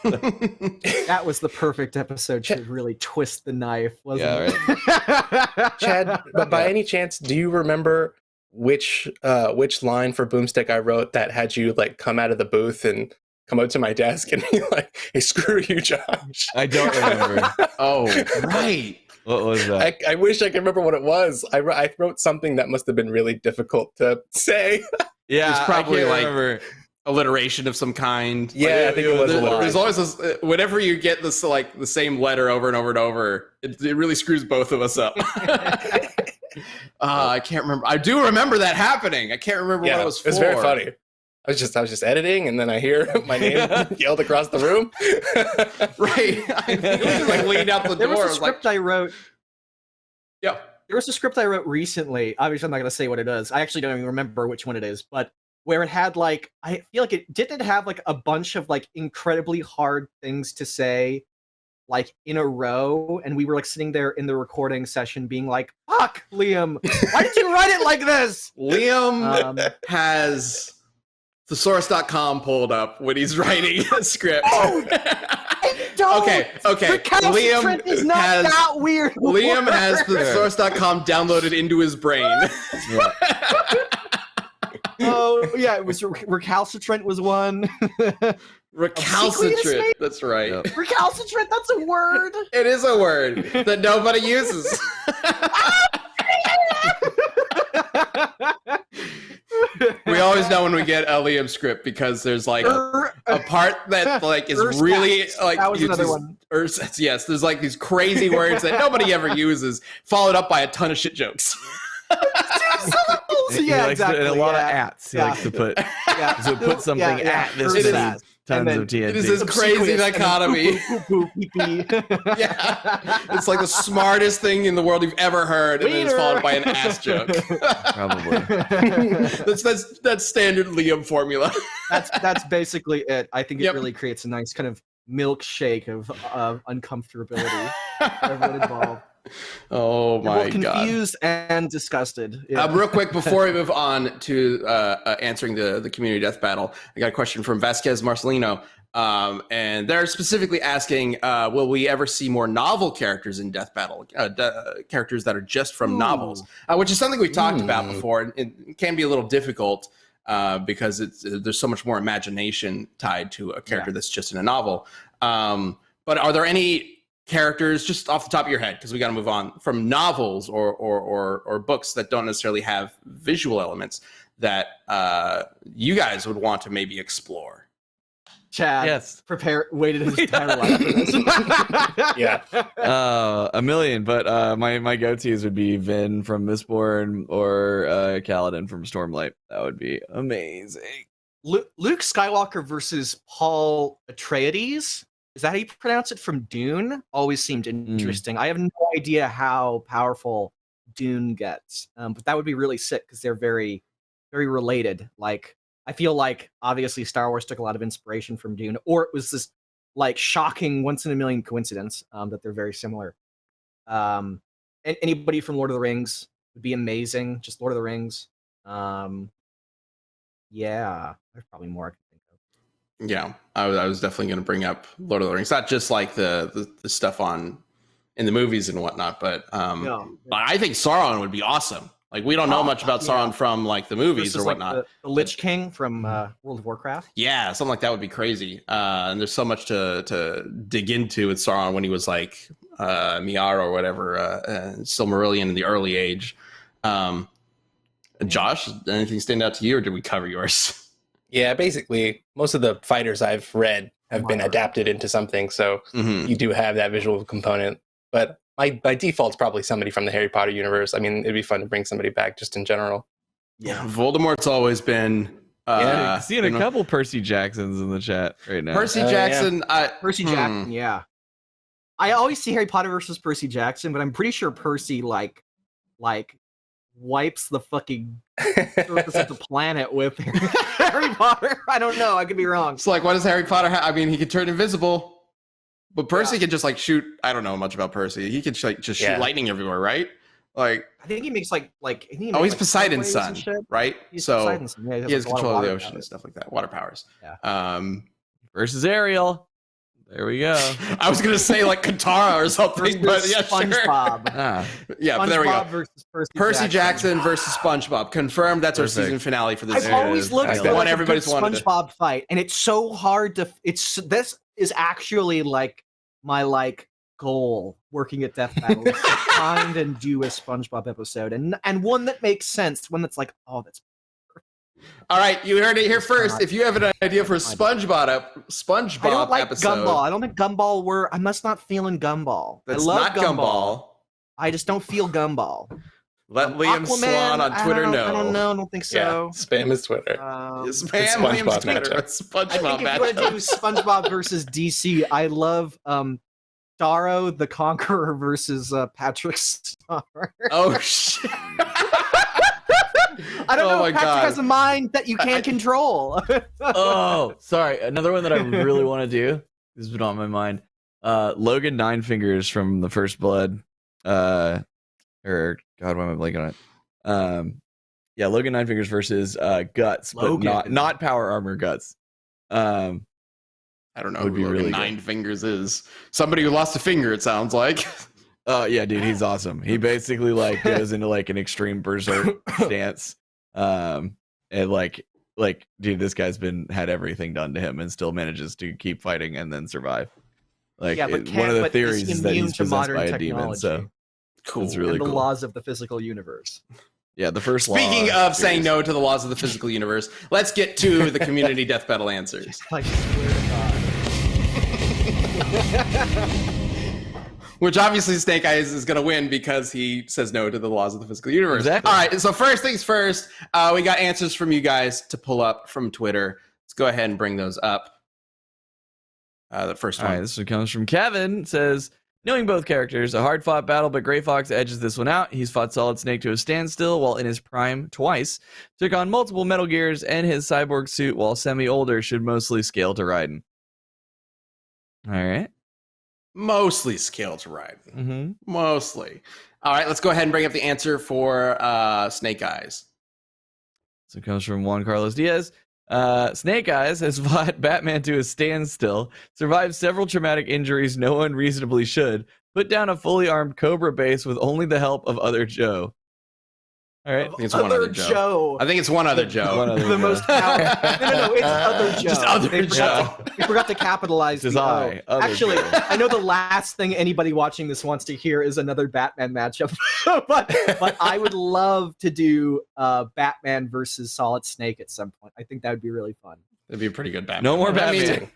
That was the perfect episode to really twist the knife, wasn't it? Right. Chad, but by any chance, do you remember which line for Boomstick I wrote that had you come out of the booth and come up to my desk and be like, "Hey, screw you, Josh"? I don't remember. Oh, right. What was that? I wish I could remember what it was. I wrote something that must have been really difficult to say. Yeah, It's probably I can't remember. Alliteration of some kind. Yeah, I think it was a lot. There's always this, whenever you get this the same letter over and over and over, it really screws both of us up. I can't remember. I do remember that happening. I can't remember what it was for. It's very funny. I was just editing, and then I hear my name yelled across the room. Right. I leaned out the door. There was I a was script I wrote. Yep. There was a script I wrote recently. Obviously, I'm not going to say what it is. I actually don't even remember which one it is, but where it had I feel like it didn't have a bunch of incredibly hard things to say in a row, and we were sitting there in the recording session being like, "Fuck, Liam, why did you write it like this?" Liam has thesaurus.com pulled up when he's writing a script. Don't. Okay. Recalcitrant is not that weird. Liam has thesaurus.com downloaded into his brain. Oh yeah, it was recalcitrant was one. Recalcitrant. That's right. Yep. Recalcitrant, that's a word. It is a word that nobody uses. We always know when we get a Liam script because there's like a part that like is really like that was another one. Yes, there's like these crazy words that nobody ever uses, followed up by a ton of shit jokes. He Yeah, likes exactly. to, and a lot of yeah. ats. He likes to put. Yeah. So put something at this It is- means tons of TNT. It is this crazy dichotomy. Pee-pee. Yeah, it's like the smartest thing in the world you've ever heard, and then it's followed by an ass joke. Probably. That's standard Liam formula. That's basically it. I think it Yep. really creates a nice kind of milkshake of uncomfortability for everyone involved. Oh They're my both god. confused and disgusted. Yeah. Real quick before we move on to answering the community death battle, I got a question from Vasquez Marcelino, and they're specifically asking, will we ever see more novel characters in death battle, characters that are just from novels, which is something we've talked about before, and it can be a little difficult because there's so much more imagination tied to a character that's just in a novel. But are there any characters just off the top of your head, because we got to move on, from novels or books that don't necessarily have visual elements that you guys would want to maybe explore? Chad, Yes. waited his entire life for this. Yeah. A million, but my go-tos would be Vin from Mistborn or Kaladin from Stormlight. That would be amazing. Luke Skywalker versus Paul Atreides. Is that how you pronounce it, from Dune? Always seemed interesting. I have no idea how powerful Dune gets, but that would be really sick because they're very, very related. Like, I feel like obviously Star Wars took a lot of inspiration from Dune, or it was this like shocking once in a million coincidence that they're very similar. And anybody from Lord of the Rings would be amazing. Just Lord of the Rings. Yeah, there's probably more I could think of. Yeah, I was definitely going to bring up Lord of the Rings, not just like the stuff in the movies and whatnot, but I think Sauron would be awesome. Like, we don't know much about Sauron from like the movies Versus, or whatnot. Like the Lich King from World of Warcraft. Yeah, something like that would be crazy. And there's so much to dig into with Sauron when he was like Miara or whatever, Silmarillion in the early age. Josh, anything stand out to you, or did we cover yours? Yeah, basically, most of the fighters I've read have been adapted into something, so you do have that visual component. But by default, it's probably somebody from the Harry Potter universe. I mean, it'd be fun to bring somebody back just in general. Yeah, Voldemort's always been. Seeing a couple Percy Jacksons in the chat right now. Percy Jackson. Percy Jackson, yeah. I always see Harry Potter versus Percy Jackson, but I'm pretty sure Percy like wipes the fucking surface of the planet with Harry Potter. I don't know. I could be wrong. It's like, what does Harry Potter have? I mean, he could turn invisible, but Percy could just like shoot. I don't know much about Percy. He could like just shoot lightning everywhere, right? Like, I think he makes like he's Poseidon's son, right? He's so Poseidon's son. Yeah, he has control of the ocean powers. and stuff like that. Water powers. Yeah. Versus Ariel. There we go. I was gonna say like Katara or something, but yeah, SpongeBob. Yeah, but there we go. Versus Percy Jackson versus SpongeBob. Confirmed. That's our season finale for this I've season. always looked That's for the one like everybody's a good wanted. SpongeBob fight, and it's so hard to. This is actually like my goal working at Death Battle is to find and do a SpongeBob episode, and one that makes sense, one that's like, oh, that's. All right, you heard it here first. If you have an idea for a SpongeBob I don't like episode, Gumball. I don't think Gumball were. I must not feeling Gumball. That's I love not Gumball. I just don't feel Gumball. Let Liam Aquaman, Swan on Twitter know. I don't know. I don't think so. Yeah, spam his Twitter. Spam SpongeBob Liam's Twitter. matchup. It's SpongeBob I think if you matchup. want to do SpongeBob versus DC, I love Starro the Conqueror versus Patrick Star. Oh shit! I don't know. my If Patrick God. has a mind that you can't control. Oh, sorry. Another one that I really want to do. This has been on my mind. Logan Nine Fingers from The First Blood. Or God, why am I blanking on it? Yeah, Logan Nine Fingers versus Guts, but Logan. not Power Armor Guts. I don't know Would who be Logan really Nine Fingers is. Somebody who lost a finger, it sounds like. Yeah, dude, he's awesome. He basically like goes into like an extreme berserk stance. And like, dude, this guy's had everything done to him and still manages to keep fighting and then survive. Like, Yeah, but one of the but theories is that immune he's to possessed modern by a demon. So technology Cool. it's really and the cool. laws of the physical universe. Yeah, the first Speaking law of saying series. no to the laws of the physical universe, let's get to the community death battle answers. I swear to God. Which obviously Snake Eyes is going to win because he says no to the laws of the physical universe. Exactly. All right, so first things first, we got answers from you guys to pull up from Twitter. Let's go ahead and bring those up. The first All one. right, this one comes from Kevin. It says, knowing both characters, a hard-fought battle, but Gray Fox edges this one out. He's fought Solid Snake to a standstill while in his prime twice. Took on multiple Metal Gears and his cyborg suit while semi-older should mostly scale to Raiden. All right. Mostly scale to Raiden. Mm-hmm. Mostly. All right, let's go ahead and bring up the answer for Snake Eyes. So it comes from Juan Carlos Diaz. Snake Eyes has fought Batman to a standstill, survived several traumatic injuries no one reasonably should, put down a fully armed Cobra base with only the help of Other Joe. All right. I think it's one other Joe. I think it's one other Joe. One other The Joe. most no, it's Other Joe. Just Other They forgot to capitalize Just the I, O. Other Actually, Joe. I know the last thing anybody watching this wants to hear is another Batman matchup, but I would love to do Batman versus Solid Snake at some point. I think that would be really fun. It'd be a pretty good Batman. No more I mean,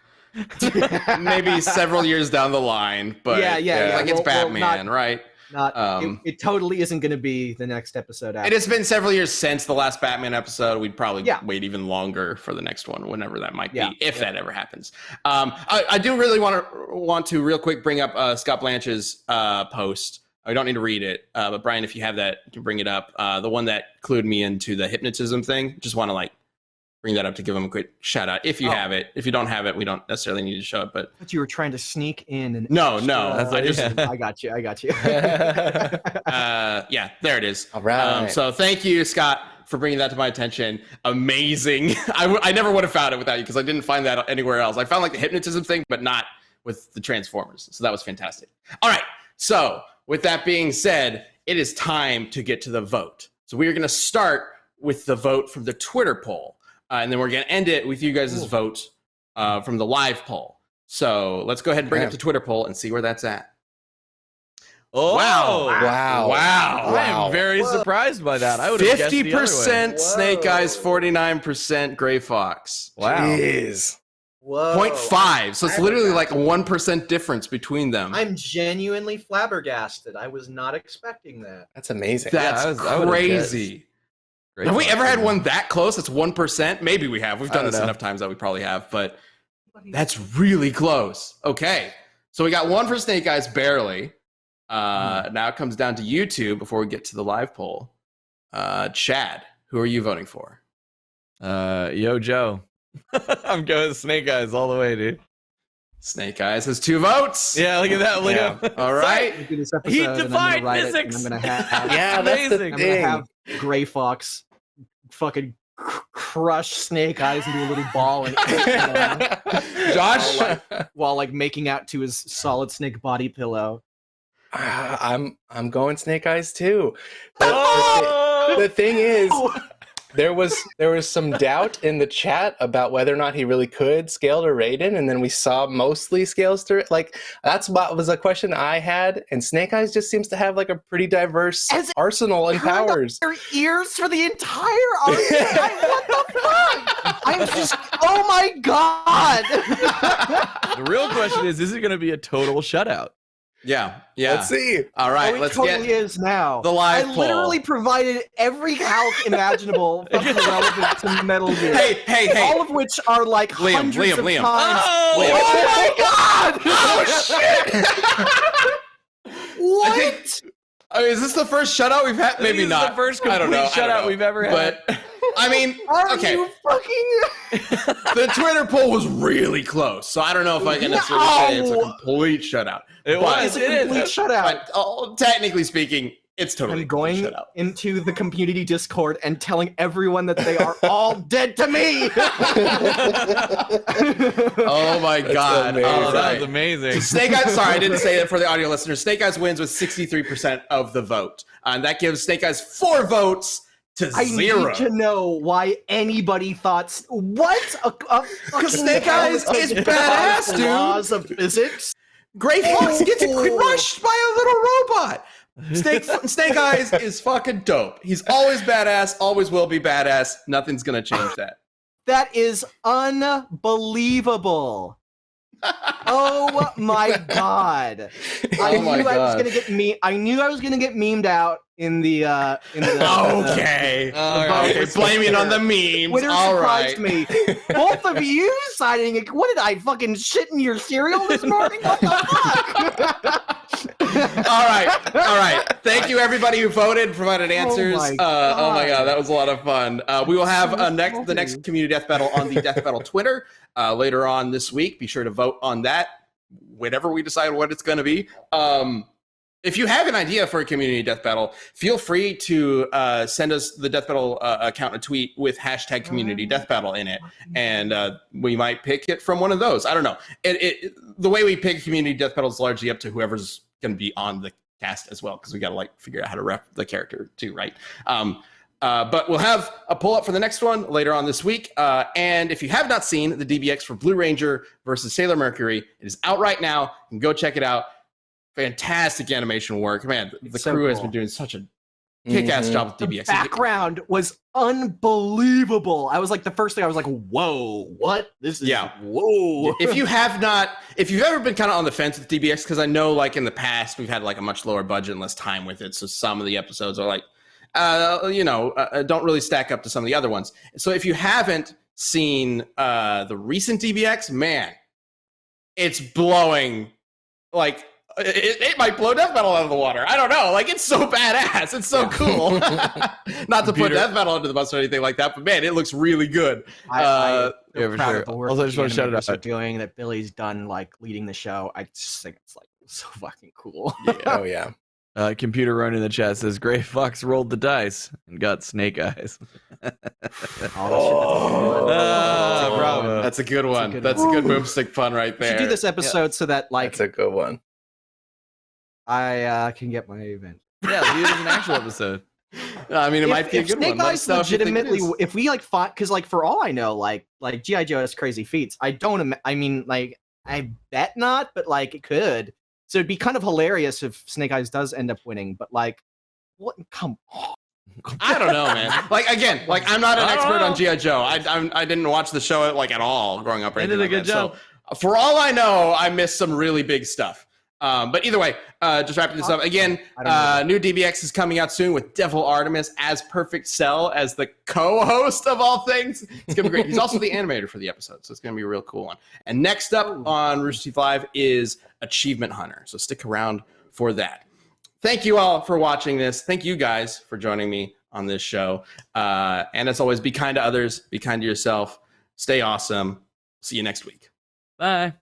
Batman. maybe several years down the line, but Yeah. like it's Well, Batman, right? It totally isn't going to be the next episode. It has been several years since the last Batman episode. We'd probably Yeah. wait even longer for the next one, whenever that might be, Yeah. if that ever happens. I do really want to real quick bring up Scott Blanche's post. I don't need to read it, but Brian, if you have that, you can bring it up. The one that clued me into the hypnotism thing. Just want to bring that up to give him a quick shout out if you have it. If you don't have it, we don't necessarily need to show it. But you were trying to sneak in and No. That's I just I got you. yeah, there it is. All right. So thank you, Scott, for bringing that to my attention. Amazing. I never would have found it without you because I didn't find that anywhere else. I found the hypnotism thing, but not with the Transformers. So that was fantastic. All right. So with that being said, it is time to get to the vote. So we are going to start with the vote from the Twitter poll. And then we're going to end it with you guys' vote from the live poll. So let's go ahead and bring up the Twitter poll and see where that's at. Oh, Wow. I am very surprised by that. I would have guessed the other way. 50% Snake Eyes, 49% Gray Fox. Wow. Jeez. Whoa. 0.5. So it's literally like a 1% difference between them. I'm genuinely flabbergasted. I was not expecting that. That's amazing. That's I would've crazy. Great Have we Fox, ever had man. one that close? It's 1%. Maybe we have. We've I done don't this know. enough times that we probably have, but that's really close. Okay. So we got one for Snake Eyes, barely. Now it comes down to you two before we get to the live poll. Chad, who are you voting for? Yo, Joe. I'm going Snake Eyes all the way, dude. Snake Eyes has 2 votes. Yeah, look at that. Look Yeah. at All right. Do this episode, He and I'm gonna defied write it, and physics. I'm gonna have Yeah, that's the amazing. I'm gonna thing. have Gray Fox fucking crush Snake Eyes into a little ball and Josh? while making out to his Solid Snake body pillow. I'm going Snake Eyes too. The thing is, there was some doubt in the chat about whether or not he really could scale to Raiden, and then we saw mostly scales to that's what was a question I had. And Snake Eyes just seems to have a pretty diverse arsenal and powers. Their ears for the entire argument. What the fuck? I'm just. Oh my god! The real question is it going to be a total shutout? Yeah. Let's see. All right. Oh, it Let's totally get is now. the live I poll. literally provided every calc imaginable fucking relevant to Metal Gear. Hey. All of which are hundreds of Liam. times. Oh, Oh my god! Oh, shit! What? Is this the first shutout we've had? Maybe This is not. the first I don't complete know. shutout we've ever had. But I mean, Are okay. you fucking? The Twitter poll was really close, so I don't know if I can necessarily say it's a No. complete shutout. It But- was. It's a complete shutout. But technically speaking, It's totally I'm going shut out. into the community Discord and telling everyone that they are all dead to me. Oh my god! amazing. All Oh, that was right. amazing. Snake Eyes. Sorry, I didn't say that for the audio listeners. Snake Eyes wins with 63% of the vote, and that gives Snake Eyes 4 votes to I 0. need to know why anybody thought what Because Snake Eyes is badass, dude. Laws of physics. Gray Fox gets crushed by a little robot. Snake Eyes is fucking dope. He's always badass, always will be badass. Nothing's gonna change that. That is unbelievable. Oh my god! I Oh my knew I was God. gonna get I knew I was gonna get memed out in the Okay. All right. Okay, blaming it on the memes. Twitter All surprised right. me. Both of you citing it. What did I fucking shit in your cereal this morning? What the fuck? All right. Thank you, everybody who voted, provided answers. my Oh my god, God. that was a lot of fun. We will have So the next salty. community death battle on the Death Battle Twitter later on this week. Be sure to vote on that whenever we decide what it's going to be. If you have an idea for a community death battle, feel free to send us the death battle account a tweet with hashtag community death battle in it, and we might pick it from one of those. I don't know. The way we pick community death battle is largely up to whoever's going to be on the cast as well, because we got to like figure out how to rep the character too, right? But we'll have a pull up for the next one later on this week. And if you have not seen the DBX for Blue Ranger versus Sailor Mercury, it is out right now. You can go check it out. Fantastic animation work. Man, the It's so crew has cool. been doing such a kick-ass Mhm. job with The DBX. background was unbelievable. I was like, the first thing I was like, whoa, what? This is Yeah. whoa. If you've ever been kind of on the fence with DBX, because I know like in the past we've had like a much lower budget and less time with it, so some of the episodes are like, don't really stack up to some of the other ones. So if you haven't seen the recent DBX, man, it's blowing like. It might blow Death Metal out of the water. I don't know. Like, it's so badass. It's so cool. Not to put Computer- Death Metal under the bus or anything like that, but man, it looks really good. I'm Uh, so yeah, for proud sure. of the work Also, I that just the wanna shout it animators are out. doing, that Billy's done, like leading the show. I just think it's like so fucking cool. Oh yeah. Computer Run in the chat says Gray Fox rolled the dice and got snake eyes. Oh, bravo. That's a good one. good That's one. a good boomstick pun right We there. should do this episode so that like That's a good one. I can get my event. Yeah, do it as an actual episode. I mean, it might be a if good Snake one. Let Eyes us know if you think it legitimately, is. if we like fought, because like for all I know, like GI Joe has crazy feats. I don't. I mean, like I bet not, but like it could. So it'd be kind of hilarious if Snake Eyes does end up winning. But like, what? Come on. I don't know, man. Like again, like I'm not an I don't expert on know. GI Joe. I didn't watch the show like at all growing up. Or They anything did a like good that. job. So for all I know, I missed some really big stuff. But either way, just wrapping this up again. I don't know. New DBX is coming out soon with Devil Artemis as Perfect Cell as the co-host of all things. It's gonna be great. He's also the animator for the episode, so it's gonna be a real cool one. And next up on Rooster Teeth Live is Achievement Hunter. So stick around for that. Thank you all for watching this. Thank you guys for joining me on this show. And as always, be kind to others, be kind to yourself, stay awesome. See you next week. Bye.